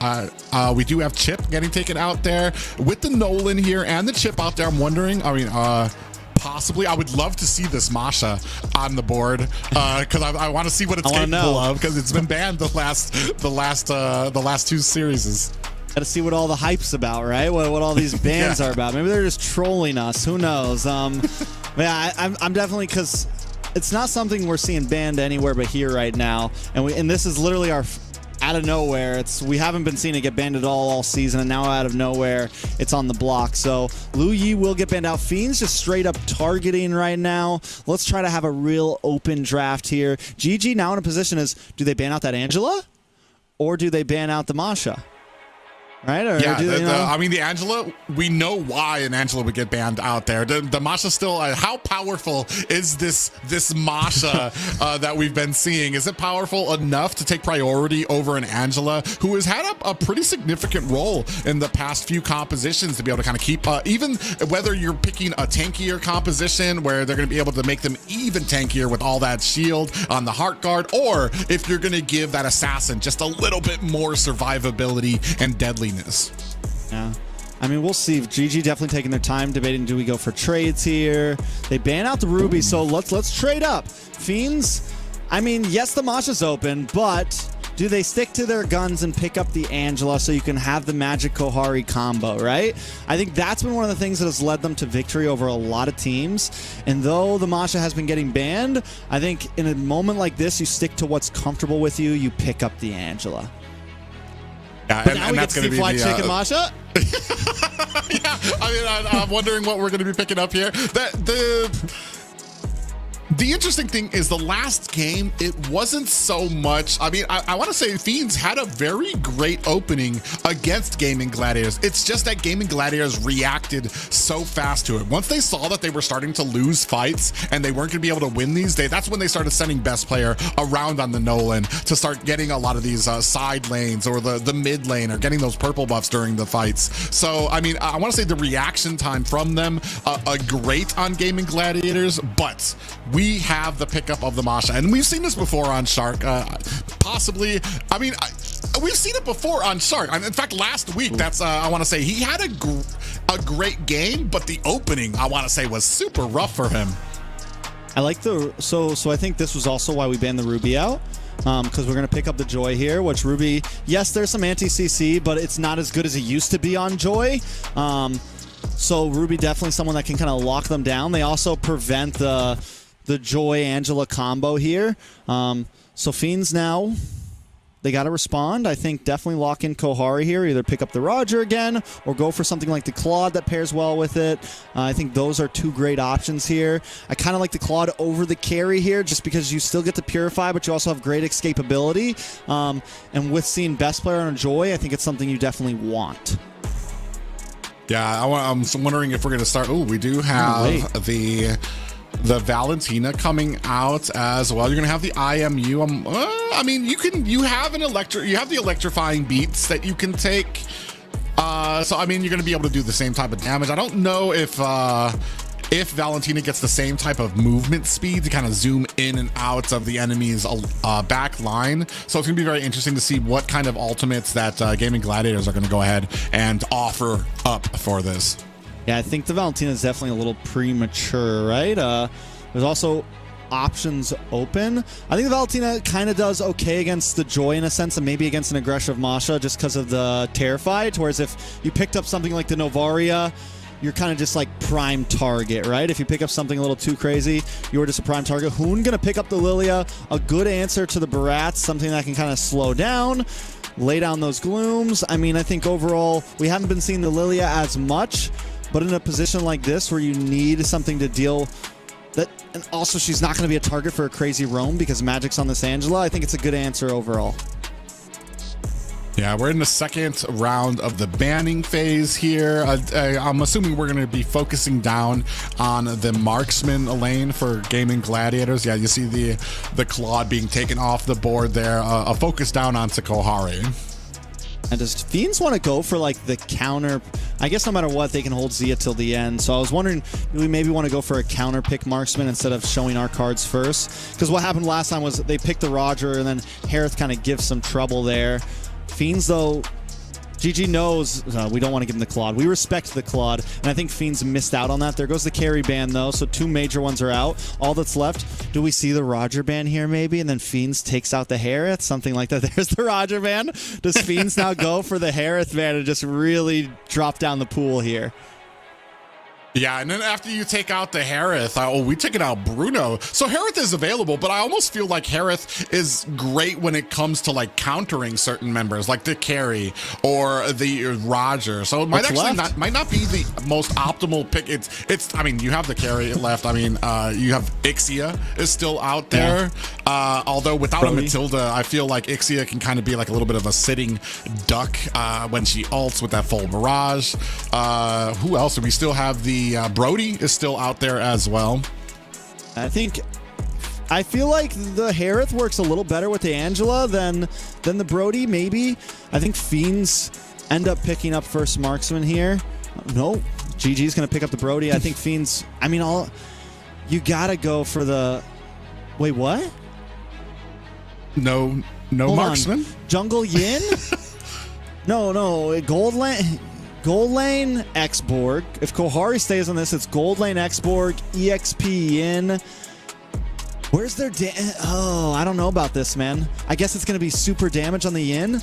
we do have Chip getting taken out there with the Nolan here and the Chip out there. I'm wondering, I mean, possibly, I would love to see this Masha on the board because I want to see what it's capable of, because it's been banned the last 2 series. Got to see what all the hype's about, right? What all these bans are about. Maybe they're just trolling us. Who knows? Yeah, I'm definitely, because it's not something we're seeing banned anywhere but here right now, and this is literally our out of nowhere. We haven't been seeing it get banned at all season, and now out of nowhere it's on the block. So Lu Yi will get banned out. Fiends just straight up targeting right now. Let's try to have a real open draft here. GG now in a position is, do they ban out that Angela or do they ban out the Masha? Right? Or yeah, do they, I mean, the Angela, we know why an Angela would get banned out there. The Masha still, how powerful is this Masha that we've been seeing? Is it powerful enough to take priority over an Angela who has had a pretty significant role in the past few compositions to be able to kind of keep, even whether you're picking a tankier composition where they're going to be able to make them even tankier with all that shield on the heart guard, or if you're going to give that assassin just a little bit more survivability and deadliness. Yeah, I mean, we'll see. GG definitely taking their time debating, do we go for trades here? They ban out the Ruby, so let's trade up. Fiends, I mean, yes, the Masha's open, but do they stick to their guns and pick up the Angela so you can have the Magic Kohari combo, right? I think that's been one of the things that has led them to victory over a lot of teams. And though the Masha has been getting banned, I think in a moment like this, you stick to what's comfortable with you, you pick up the Angela. Yeah, and that's going to be fried chicken Masha. Yeah, I mean, I'm wondering what we're going to be picking up here. The interesting thing is the last game, it wasn't so much. I mean, I want to say Fiends had a very great opening against Gaming Gladiators. It's just that Gaming Gladiators reacted so fast to it. Once they saw that they were starting to lose fights and they weren't going to be able to win these days, that's when they started sending best player around on the Nolan to start getting a lot of these side lanes or the mid lane, or getting those purple buffs during the fights. So, I mean, I want to say the reaction time from them, great on Gaming Gladiators, but we have the pickup of the Masha, and we've seen this before on Shark. Possibly, I mean, we've seen it before on Shark. In fact, last week, that's I want to say he had a great game, but the opening, I want to say, was super rough for him. I like so I think this was also why we banned the Ruby out. Because we're going to pick up the Joy here, which Ruby, yes, there's some anti-CC, but it's not as good as it used to be on Joy. So Ruby definitely someone that can kind of lock them down. They also prevent the Joy Angela combo here. So Fiends now, they got to respond. I think definitely lock in Kohari here. Either pick up the Roger again or go for something like the Claude that pairs well with it. I think those are two great options here. I kind of like the Claude over the carry here just because you still get to Purify, but you also have great escapability. And with seeing best player on Joy, I think it's something you definitely want. Yeah, I'm wondering if we're going to start. Oh, we do have the Valentina coming out as well. You're gonna have the IMU. I mean, you have the electrifying beats that you can take. So I mean, you're gonna be able to do the same type of damage. I don't know if Valentina gets the same type of movement speed to kind of zoom in and out of the enemy's back line. So it's gonna be very interesting to see what kind of ultimates that Gaming Gladiators are gonna go ahead and offer up for this. Yeah, I think the Valentina is definitely a little premature, right? There's also options open. I think the Valentina kind of does okay against the Joy in a sense, and maybe against an aggressive Masha just because of the Terrified. Whereas if you picked up something like the Novaria, you're kind of just like prime target, right? If you pick up something a little too crazy, you're just a prime target. Hoon gonna pick up the Lilia, a good answer to the Barats, something that can kind of slow down, lay down those glooms. I mean, I think overall, we haven't been seeing the Lilia as much, but in a position like this where you need something to deal that, and also she's not going to be a target for a crazy roam because Magic's on this Angela, I think it's a good answer overall. Yeah, we're in the second round of the banning phase here. I'm assuming we're going to be focusing down on the marksman lane for Gaming Gladiators. Yeah, you see the Claude being taken off the board there. A focus down onto Kohari. And does Fiends want to go for like the counter? I guess no matter what, they can hold Zia till the end. So I was wondering, do we maybe want to go for a counter pick marksman instead of showing our cards first? Because what happened last time was they picked the Roger and then Harith kind of gives some trouble there. Fiends, though, GG knows we don't want to give him the Claude. We respect the Claude, and I think Fiends missed out on that. There goes the carry ban, though, so two major ones are out. All that's left, do we see the Roger ban here, maybe? And then Fiends takes out the Harith, something like that. There's the Roger ban. Does Fiends now go for the Harith ban and just really drop down the pool here? Yeah, and then after you take out the Harith, we taking out Bruno. So Harith is available, but I almost feel like Harith is great when it comes to like countering certain members, like the carry or the Roger. So it might might not be the most optimal pick. It's. I mean, you have the carry left. I mean, you have Ixia is still out there. Yeah. Although without a Matilda, I feel like Ixia can kind of be like a little bit of a sitting duck when she ults with that full barrage. Who else? Do we still have the Brody is still out there as well. I feel like the Harith works a little better with the Angela than the Brody, maybe. I think Fiends end up picking up first marksman here. No, GG's going to pick up the Brody. I think Fiends, I mean, you got to go for the... Wait, what? No Hold marksman? On. Jungle Yin? No, Gold Lane, X-Borg. If Kohari stays on this, it's Gold Lane, X-Borg, EXP Yin. Where's their I don't know about this, man. I guess it's going to be super damage on the Yin.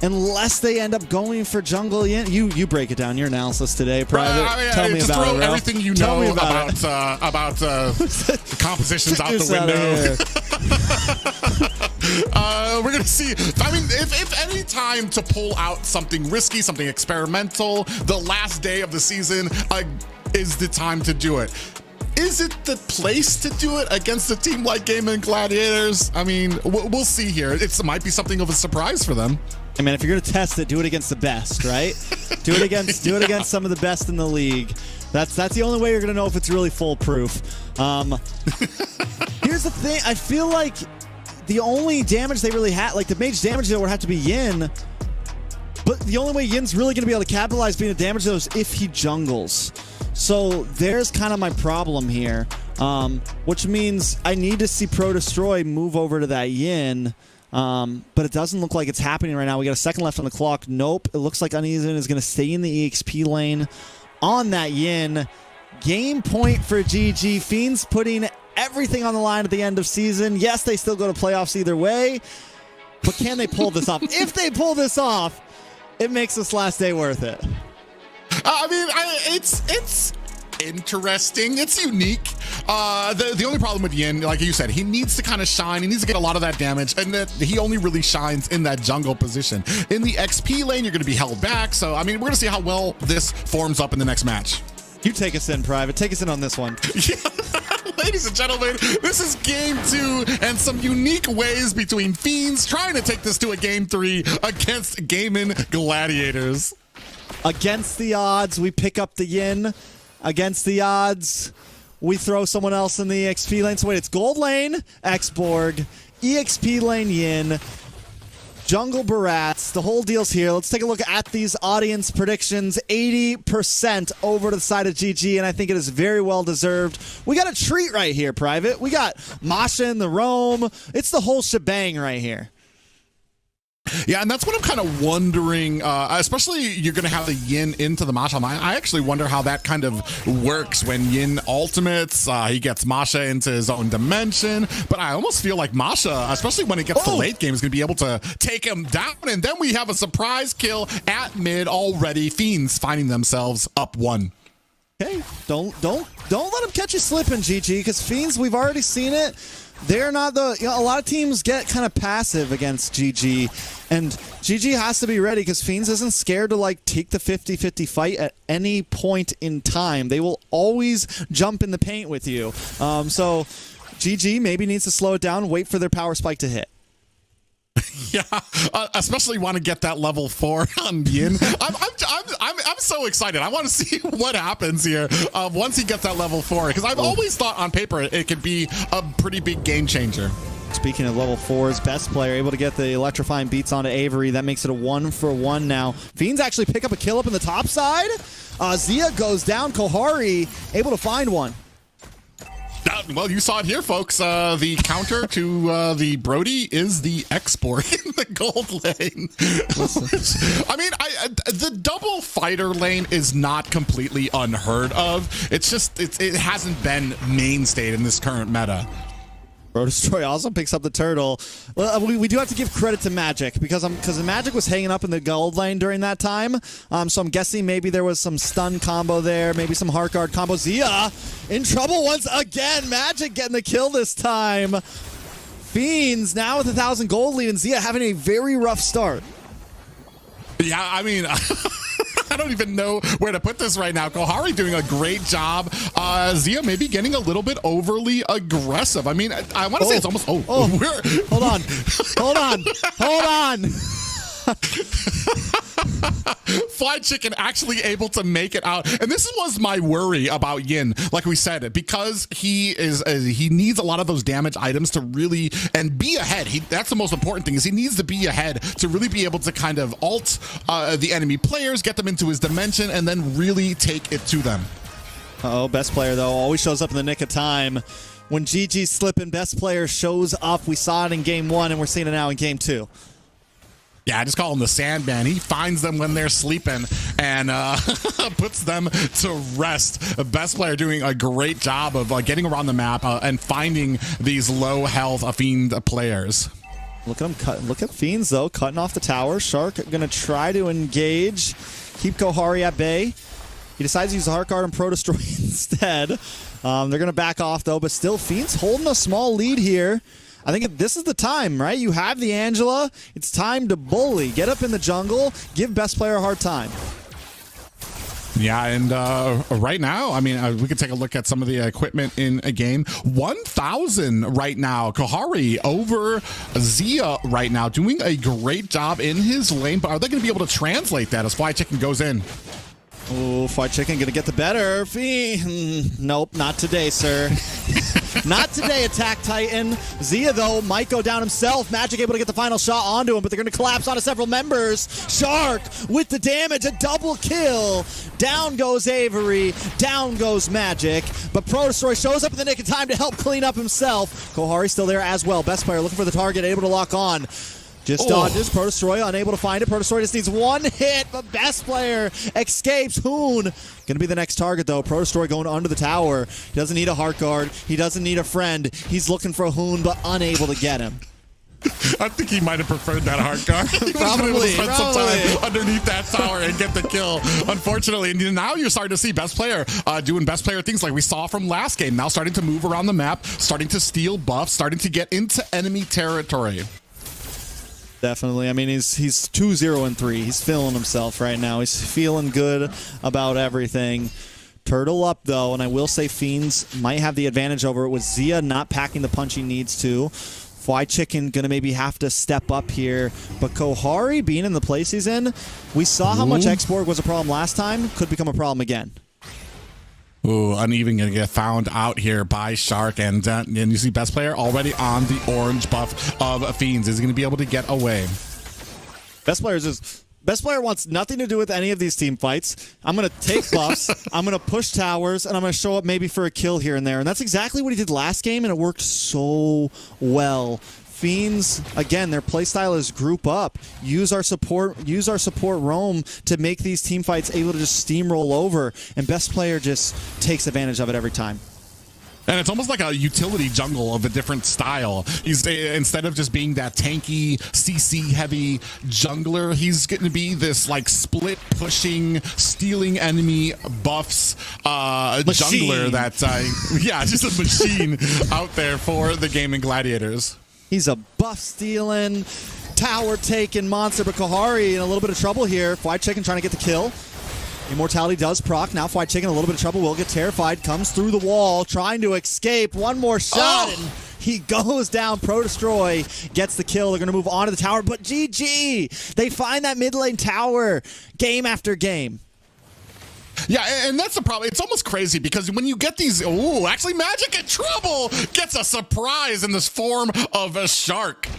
Unless they end up going for Jungle Yin. You break it down. Your analysis today, Private. Tell me about it, bro. Everything you know about compositions out the window. We're gonna see. I mean, if any time to pull out something risky, something experimental, the last day of the season is the time to do it. Is it the place to do it against a team like Gaming Gladiators? I mean, we'll see here. It might be something of a surprise for them. I mean, if you're gonna test it, do it against the best, right? do it against some of the best in the league. That's the only way you're gonna know if it's really foolproof. Here's the thing. I feel like the only damage they really had, like the mage damage there would have to be Yin, but the only way Yin's really going to be able to capitalize being a damage though is if he jungles. So there's kind of my problem here, which means I need to see Pro Destroy move over to that Yin, but it doesn't look like it's happening right now. We got a second left on the clock. Nope. It looks like Uneasen is going to stay in the EXP lane on that Yin. Game point for GG. Fiends putting everything on the line at the end of season. Yes, they still go to playoffs either way, but can they pull this off? If they pull this off, it makes this last day worth it. I mean, it's interesting. It's unique. The only problem with Yin, like you said, he needs to kind of shine. He needs to get a lot of that damage, and that he only really shines in that jungle position. In the XP lane, you're going to be held back. So, I mean, we're going to see how well this forms up in the next match. You take us in, Private. Take us in on this one. Yeah. Ladies and gentlemen, this is game 2 and some unique ways between Fiends trying to take this to a game 3 against Gaming Gladiators. Against the odds, we pick up the Yin. Against the odds, we throw someone else in the XP lane. So wait, it's gold lane, Xborg, EXP lane Yin, Jungle Barats. The whole deal's here. Let's take a look at these audience predictions. 80% over to the side of GG, and I think it is very well deserved. We got a treat right here, Private. We got Masha in the Roam. It's the whole shebang right here. Yeah, and that's what I'm kind of wondering, especially you're going to have the Yin into the Masha. I actually wonder how that kind of works when Yin ultimates. He gets Masha into his own dimension, but I almost feel like Masha, especially when it gets to late game, is going to be able to take him down, and then we have a surprise kill at mid already. Fiends finding themselves up 1. Okay, don't let him catch you slipping, GG, because Fiends, we've already seen it. They're not the, a lot of teams get kind of passive against GG, and GG has to be ready because Fiends isn't scared to like take the 50-50 fight at any point in time. They will always jump in the paint with you. So GG maybe needs to slow it down, wait for their power spike to hit. Yeah, especially want to get that level 4 on Yin. I'm so excited. I want to see what happens here once he gets that level 4, because I've always thought on paper it could be a pretty big game changer. Speaking of level 4s, best player able to get the electrifying beats onto Avery. That makes it a 1-for-1 now. Fiends actually pick up a kill up in the top side. Zia goes down. Kohari able to find one. Well, you saw it here, folks. The counter to the Brody is the export in the gold lane. I mean, the double fighter lane is not completely unheard of. It's just it hasn't been mainstayed in this current meta. Bro Destroy also picks up the turtle. Well, we do have to give credit to Magic because the Magic was hanging up in the gold lane during that time. So I'm guessing maybe there was some stun combo there, maybe some heart guard combo. Zia in trouble once again. Magic getting the kill this time. Fiends now with 1,000 gold lead, and Zia having a very rough start. Yeah, I mean, I don't even know where to put this right now. Kohari doing a great job. Zia maybe getting a little bit overly aggressive. I mean, I want to say it's almost... Hold on. Hold on. Fly Chicken actually able to make it out, and this was my worry about Yin. Like we said, because he needs a lot of those damage items to really and be ahead. That's the most important thing, is he needs to be ahead to really be able to kind of ult the enemy players, get them into his dimension, and then really take it to them. Best player though always shows up in the nick of time. When GG's slipping, best player shows up. We saw it in game 1, and we're seeing it now in game 2. Yeah, I just call him the Sandman. He finds them when they're sleeping and puts them to rest. The best player doing a great job of getting around the map and finding these low health Fiend players. Look at him look at Fiends though, cutting off the tower. Shark gonna try to engage, keep Kohari at bay. He decides to use the Heart Guard and Pro Destroy instead. They're gonna back off though, but still Fiends holding a small lead here. I think this is the time, right? You have the Angela. It's time to bully. Get up in the jungle. Give best player a hard time. Yeah, and right now, I mean, we could take a look at some of the equipment in a game. 1,000 right now. Kohari over Zia right now, doing a great job in his lane. But are they going to be able to translate that as Fly Chicken goes in? Oh, Fly Chicken going to get the better. Nope, not today, sir. Not today, Attack Titan. Zia, though, might go down himself. Magic able to get the final shot onto him, but they're going to collapse onto several members. Shark with the damage, a double kill. Down goes Avery, down goes Magic, but Pro Destroy shows up in the nick of time to help clean up himself. Kohari still there as well. Best player looking for the target, able to lock on. Just dodges. Pro Destroy unable to find it. Pro Destroy just needs one hit, but best player escapes. Hoon gonna be the next target though. Pro Destroy going under the tower. He doesn't need a heart guard. He doesn't need a friend. He's looking for Hoon, but unable to get him. I think he might have preferred that hard guard. Probably. Spend some time underneath that tower and get the kill. Unfortunately, and now you're starting to see best player doing best player things like we saw from last game. Now starting to move around the map, starting to steal buffs, starting to get into enemy territory. Definitely. I mean, he's 2-0-3. He's feeling himself right now. He's feeling good about everything. Turtle up, though, and I will say Fiends might have the advantage over it with Zia not packing the punch he needs to. Fly Chicken going to maybe have to step up here. But Kohari, being in the place he's in, we saw how much X-Borg was a problem last time. Could become a problem again. Ooh, Uneven going to get found out here by Shark. And you see best player already on the orange buff of Fiends. Is he going to be able to get away? Best player wants nothing to do with any of these team fights. I'm going to take buffs, I'm going to push towers, and I'm going to show up maybe for a kill here and there. And that's exactly what he did last game, and it worked so well. Fiends, again, their playstyle is group up. Use our support roam to make these team fights able to just steamroll over, and best player just takes advantage of it every time. And it's almost like a utility jungle of a different style. He's instead of just being that tanky, CC heavy jungler, he's going to be this like split pushing, stealing enemy buffs jungler that yeah, just a machine out there for the Gaming Gladiators. He's a buff stealing, tower taking monster, but Kohari in a little bit of trouble here. Fly Chicken trying to get the kill. Immortality does proc. Now Fly Chicken a little bit of trouble. Will get terrified. Comes through the wall. Trying to escape. One more shot. And he goes down. Pro Destroy gets the kill. They're going to move on to the tower. But GG. They find that mid lane tower game after game. Yeah, and that's the problem. It's almost crazy because when you get these... Ooh, actually Magic in trouble. Gets a surprise in this form of a Shark.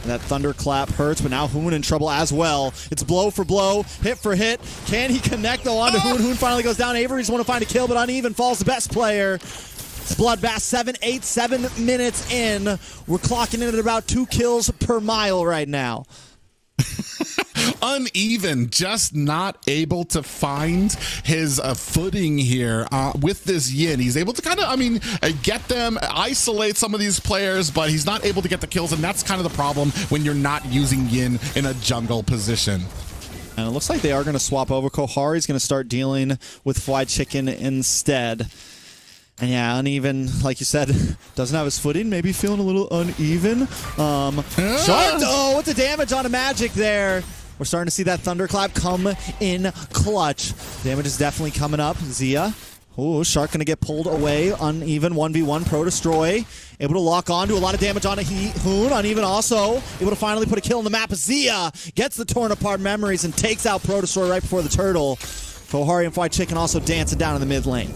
And that thunderclap hurts, but now Hoon in trouble as well. It's blow for blow, hit for hit. Can he connect, though, onto Hoon? Hoon finally goes down. Avery's want to find a kill, but Uneven falls the best player. It's Bloodbath, 7 minutes in. We're clocking in at about 2 kills per mile right now. Uneven, just not able to find his footing here with this Yin. He's able to kind of, get them, isolate some of these players, but he's not able to get the kills, and that's kind of the problem when you're not using Yin in a jungle position. And it looks like they are going to swap over. Kohari's going to start dealing with Fly Chicken instead. And yeah, Uneven, like you said, doesn't have his footing. Maybe feeling a little uneven. Shark, oh, what's the damage on a Magic there? We're starting to see that thunderclap come in clutch. Damage is definitely coming up. Zia. Oh, Shark going to get pulled away. Uneven 1v1 Pro Destroy. Able to lock on to a lot of damage on a Hoon. Uneven also able to finally put a kill on the map. Zia gets the torn apart memories and takes out Pro Destroy right before the turtle. Kohari and Fly Chicken also dancing down in the mid lane.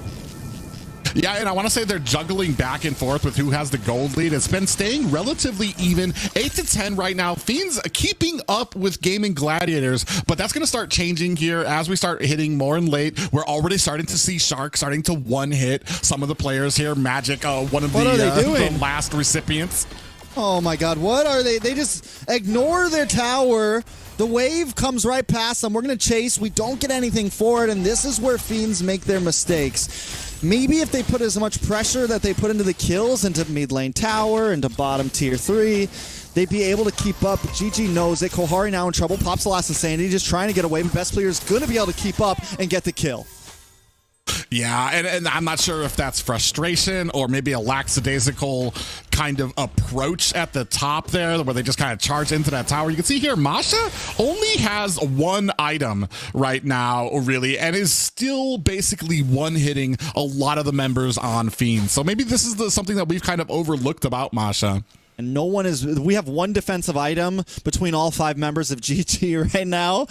Yeah, and I want to say they're juggling back and forth with who has the gold lead. It's been staying relatively even, 8-10 right now. Fiends keeping up with Gaming Gladiators, but that's going to start changing here as we start hitting more and late. We're already starting to see Shark starting to one-hit some of the players here. Magic, one of the last recipients. Oh my god, what are they? They just ignore their tower. The wave comes right past them. We're going to chase. We don't get anything for it, and this is where Fiends make their mistakes. Maybe if they put as much pressure that they put into the kills, into mid lane tower, into bottom tier 3, they'd be able to keep up. GG knows it. Kohari now in trouble. Pops the last Insanity, just trying to get away, but best player is going to be able to keep up and get the kill. Yeah, and I'm not sure if that's frustration or maybe a lackadaisical kind of approach at the top there where they just kind of charge into that tower. You can see here, Masha only has 1 item right now, really, and is still basically one-hitting a lot of the members on Fiend. So maybe this is something that we've kind of overlooked about Masha. And no one is... We have 1 defensive item between all 5 members of GG right now,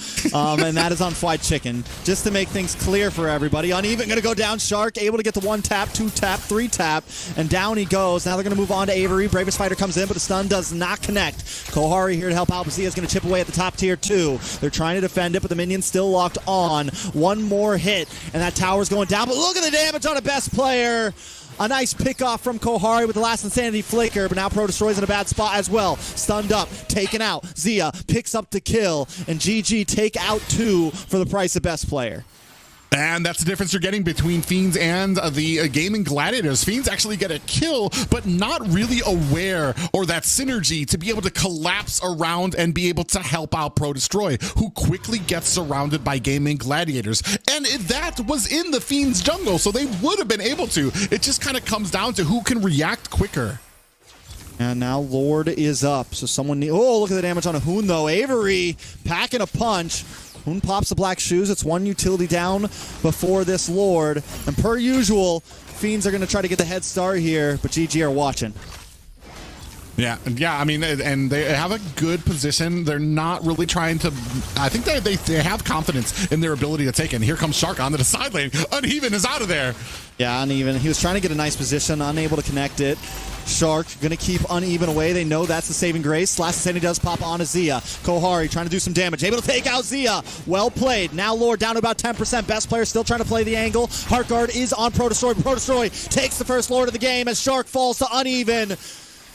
and that is on Fly Chicken. Just to make things clear for everybody. Uneven going to go down. Shark able to get the 1 tap, 2 tap, 3 tap, and down he goes. Now they're going to move on to Avery. Bravest Fighter comes in, but the stun does not connect. Kohari here to help out. Bazia's going to chip away at the top tier 2. They're trying to defend it, but the minion's still locked on. 1 more hit, and that tower's going down. But look at the damage on a best player. A nice pick off from Kohari with the last Insanity flicker, but now Pro Destroy's in a bad spot as well. Stunned up, taken out. Zia picks up the kill, and GG take out 2 for the price of best player. And that's the difference you're getting between Fiends and the Gaming Gladiators. Fiends actually get a kill, but not really aware or that synergy to be able to collapse around and be able to help out Pro Destroy, who quickly gets surrounded by Gaming Gladiators. And that was in the Fiends jungle, so they would have been able to. It just kind of comes down to who can react quicker. And now Lord is up, so someone oh, look at the damage on a Hoon, though. Avery packing a punch. Hoon pops the black shoes. It's one utility down before this Lord. And per usual, Fiends are going to try to get the head start here, but GG are watching. Yeah, I mean, and they have a good position. They're not really trying to. I think they have confidence in their ability to take it. And here comes Shark onto the side lane. Uneven is out of there. Yeah, Uneven. He was trying to get a nice position, unable to connect it. Shark going to keep Uneven away. They know that's the saving grace. Last Sandy does pop on a Zia. Kohari trying to do some damage. Able to take out Zia. Well played. Now Lord down to about 10%. Best player still trying to play the angle. Heartguard is on Pro Destroy. Pro Destroy takes the first Lord of the game as Shark falls to Uneven.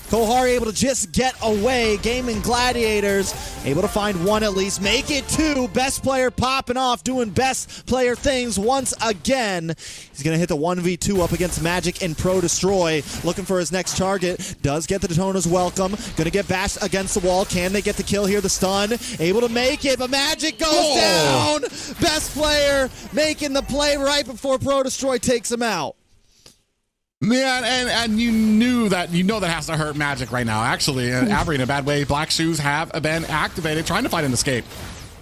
Kohari able to just get away. Gaming Gladiators able to find one at least. Make it two. Best player popping off, doing best player things once again. He's going to hit the 1v2 up against Magic and Pro Destroy. Looking for his next target. Does get the Daytona's welcome. Going to get bashed against the wall. Can they get the kill here? The stun. Able to make it, but Magic goes down. Best player making the play right before Pro Destroy takes him out. Man, and you know that has to hurt Magic right now. Actually, Avery in a bad way. Black shoes have been activated, trying to find an escape.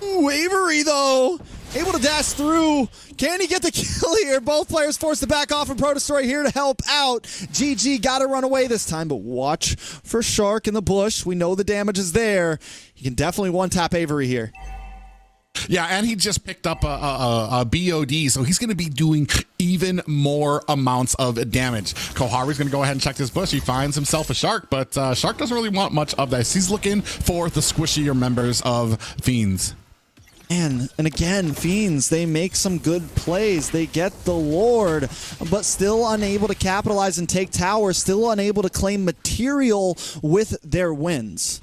Ooh, Avery though, able to dash through. Can he get the kill here? Both players forced to back off, and Pro Destroy here to help out. GG got to run away this time, but watch for Shark in the bush. We know the damage is there. He can definitely one-tap Avery here. Yeah, and he just picked up a BOD, so he's going to be doing even more amounts of damage. Kohari's going to go ahead and check this bush. He finds himself a Shark, but Shark doesn't really want much of this. He's looking for the squishier members of Fiends. And again, Fiends, they make some good plays. They get the Lord, but still unable to capitalize and take towers, still unable to claim material with their wins.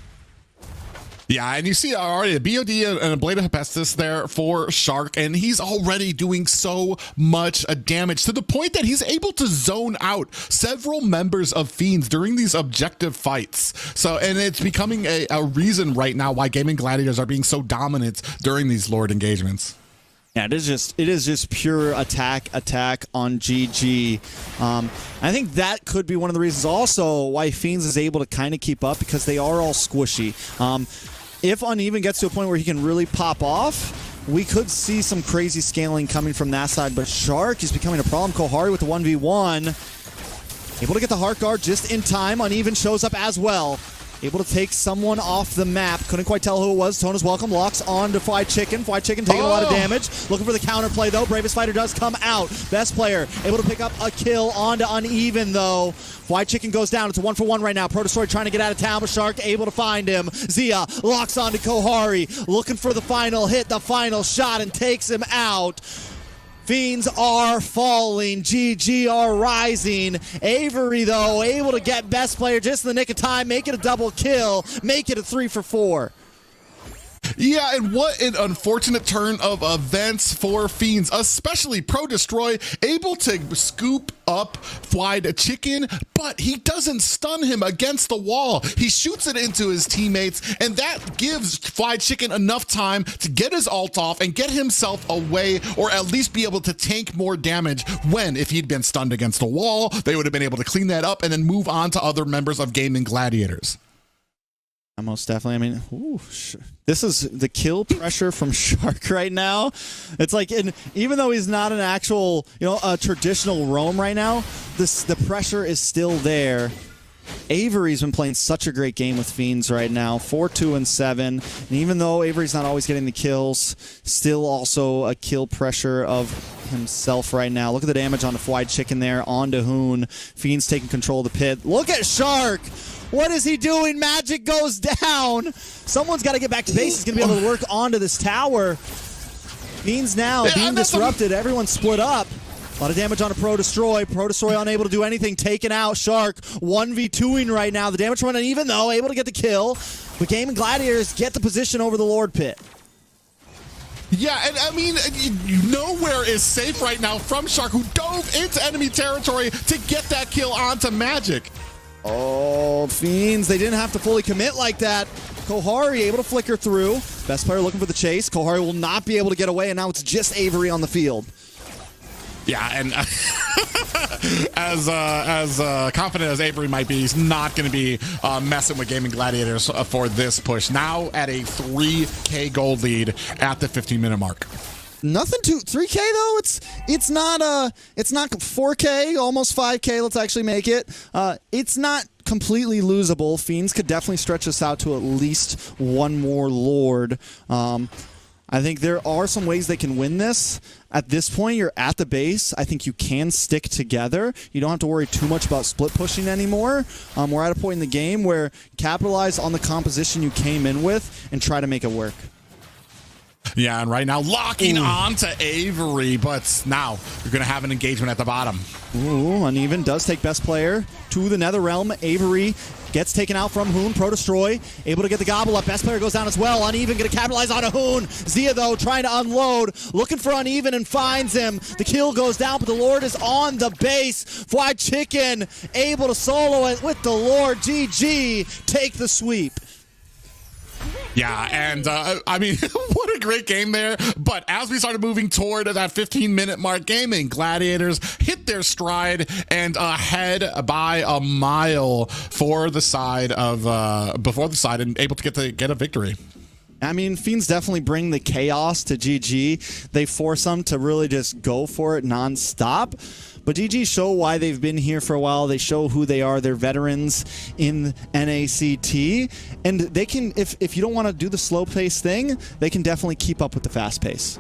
Yeah, and you see already a BOD and a Blade of Hephaestus there for Shark, and he's already doing so much damage to the point that he's able to zone out several members of Fiends during these objective fights. So, and it's becoming a reason right now why Gaming Gladiators are being so dominant during these Lord engagements. Yeah, it is just pure attack on GG. I think that could be one of the reasons also why Fiends is able to kind of keep up, because they are all squishy. If Uneven gets to a point where he can really pop off, we could see some crazy scaling coming from that side, but Shark is becoming a problem. Kohari with the 1v1. Able to get the Heart Guard just in time. Uneven shows up as well. Able to take someone off the map. Couldn't quite tell who it was. Tona's welcome. Locks on to Fried Chicken. Fried Chicken taking a lot of damage. Looking for the counterplay, though. Bravest Fighter does come out. Best player able to pick up a kill onto Uneven, though. Fried Chicken goes down. It's a 1-for-1 right now. Pro Destroy trying to get out of town, but Shark able to find him. Zia locks on to Kohari. Looking for the final hit, the final shot, and takes him out. Fiends are falling. GG are rising. Avery, though, able to get best player just in the nick of time, make it a double kill, make it a 3-for-4. Yeah, and what an unfortunate turn of events for Fiends, especially Pro Destroy, able to scoop up Fried Chicken, but he doesn't stun him against the wall. He shoots it into his teammates, and that gives Fried Chicken enough time to get his ult off and get himself away, or at least be able to tank more damage when, if he'd been stunned against the wall, they would have been able to clean that up and then move on to other members of Gaming Gladiators. Most definitely. I mean, this is the kill pressure from Shark right now. It's like, even though he's not an actual, a traditional roam right now, the pressure is still there. Avery's been playing such a great game with Fiends right now, 4-2-7. And even though Avery's not always getting the kills, still also a kill pressure of himself right now. Look at the damage on the Fried Chicken there, onto Hoon. Fiends taking control of the pit. Look at Shark! What is he doing? Magic goes down. Someone's got to get back to base. He's going to be able to work onto this tower. Fiends now being disrupted. Everyone's split up. A lot of damage on a Pro Destroy. Pro Destroy unable to do anything. Taken out. Shark 1v2ing right now. The damage from Uneven, though, able to get the kill. But Gaming Gladiators get the position over the Lord Pit. Yeah, and I mean, nowhere is safe right now from Shark, who dove into enemy territory to get that kill onto Magic. Oh, Fiends, they didn't have to fully commit like that. Kohari able to flicker through. Best player looking for the chase. Kohari will not be able to get away, and now it's just Avery on the field. Yeah, and as confident as Avery might be, he's not going to be messing with Gaming Gladiators for this push. Now at a 3K gold lead at the 15-minute mark. Nothing to 3K though. It's not 4K, almost 5K. Let's actually make it. It's not completely losable. Fiends could definitely stretch this out to at least one more Lord. I think there are some ways they can win this. At this point, you're at the base. I think you can stick together. You don't have to worry too much about split pushing anymore. We're at a point in the game where capitalize on the composition you came in with and try to make it work. Yeah, and right now locking on to Avery, but now you're going to have an engagement at the bottom. Ooh, Uneven does take best player to the Nether Realm. Avery gets taken out from Hoon. Pro Destroy able to get the gobble up. Best player goes down as well. Uneven going to capitalize on a Hoon. Zia, though, trying to unload. Looking for Uneven and finds him. The kill goes down, but the Lord is on the base. Fried Chicken able to solo it with the Lord. GG. Take the sweep. Yeah, and I mean, what a great game there. But as we started moving toward that 15-minute mark, Gaming Gladiators hit their stride and ahead by a mile for the side of before the side and able to get a victory. I mean, Fiends definitely bring the chaos to GG. They force them to really just go for it nonstop. But GG show why they've been here for a while. They show who they are. They're veterans in NACT. And they can, if you don't want to do the slow pace thing, they can definitely keep up with the fast pace.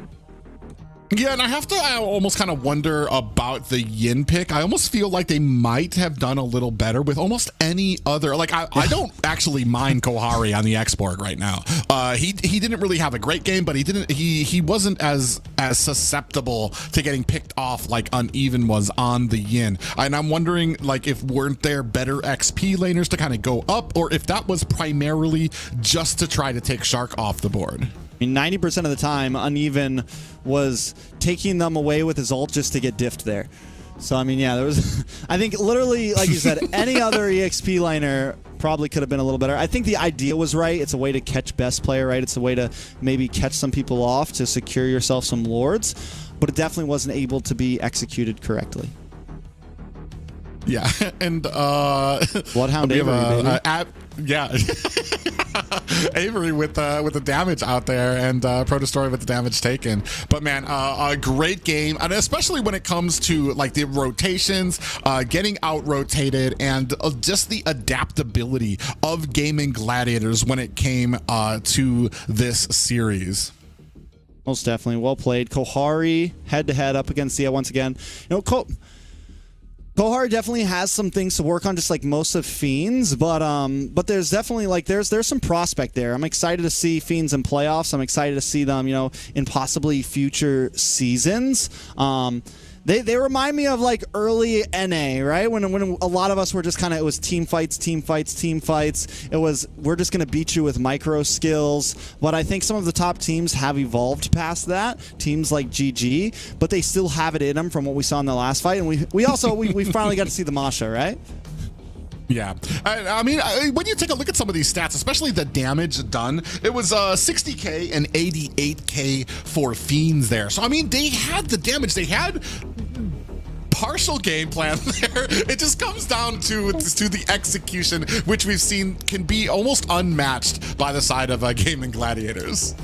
Yeah, and I almost kind of wonder about the Yin pick. I almost feel like they might have done a little better with almost any other. Like, I don't actually mind Kohari on the export right now. He didn't really have a great game, but he wasn't as susceptible to getting picked off like Uneven was on the Yin. And I'm wondering, like, if weren't there better XP laners to kind of go up, or if that was primarily just to try to take Shark off the board. I mean, 90% of the time, Uneven was taking them away with his ult just to get diffed there. So, I mean, yeah, there was... I think literally, like you said, any other EXP liner probably could have been a little better. I think the idea was right. It's a way to catch best player, right? It's a way to maybe catch some people off to secure yourself some Lords. But it definitely wasn't able to be executed correctly. Yeah, and... Bloodhound Avery, baby. Yeah. Avery with the damage out there, and Pro Destroy with the damage taken. But man, a great game, and especially when it comes to like the rotations, getting out rotated, and just the adaptability of Gaming Gladiators when it came to this series. Most definitely, well played. Kohari head to head up against Zia once again. You know, Kohari definitely has some things to work on, just like most of Fiends, but there's definitely like there's some prospect there. I'm excited to see Fiends in playoffs. I'm excited to see them, you know, in possibly future seasons. They remind me of like early NA, right? When a lot of us were just kind of, it was team fights, team fights, team fights. It was, we're just going to beat you with micro skills. But I think some of the top teams have evolved past that. Teams like GG, but they still have it in them from what we saw in the last fight. And we finally got to see the Masha, right? Yeah, I mean, when you take a look at some of these stats, especially the damage done, it was 60k and 88k for Fiends there. So, I mean, they had the damage. They had partial game plan there. It just comes down to the execution, which we've seen can be almost unmatched by the side of Gaming Gladiators.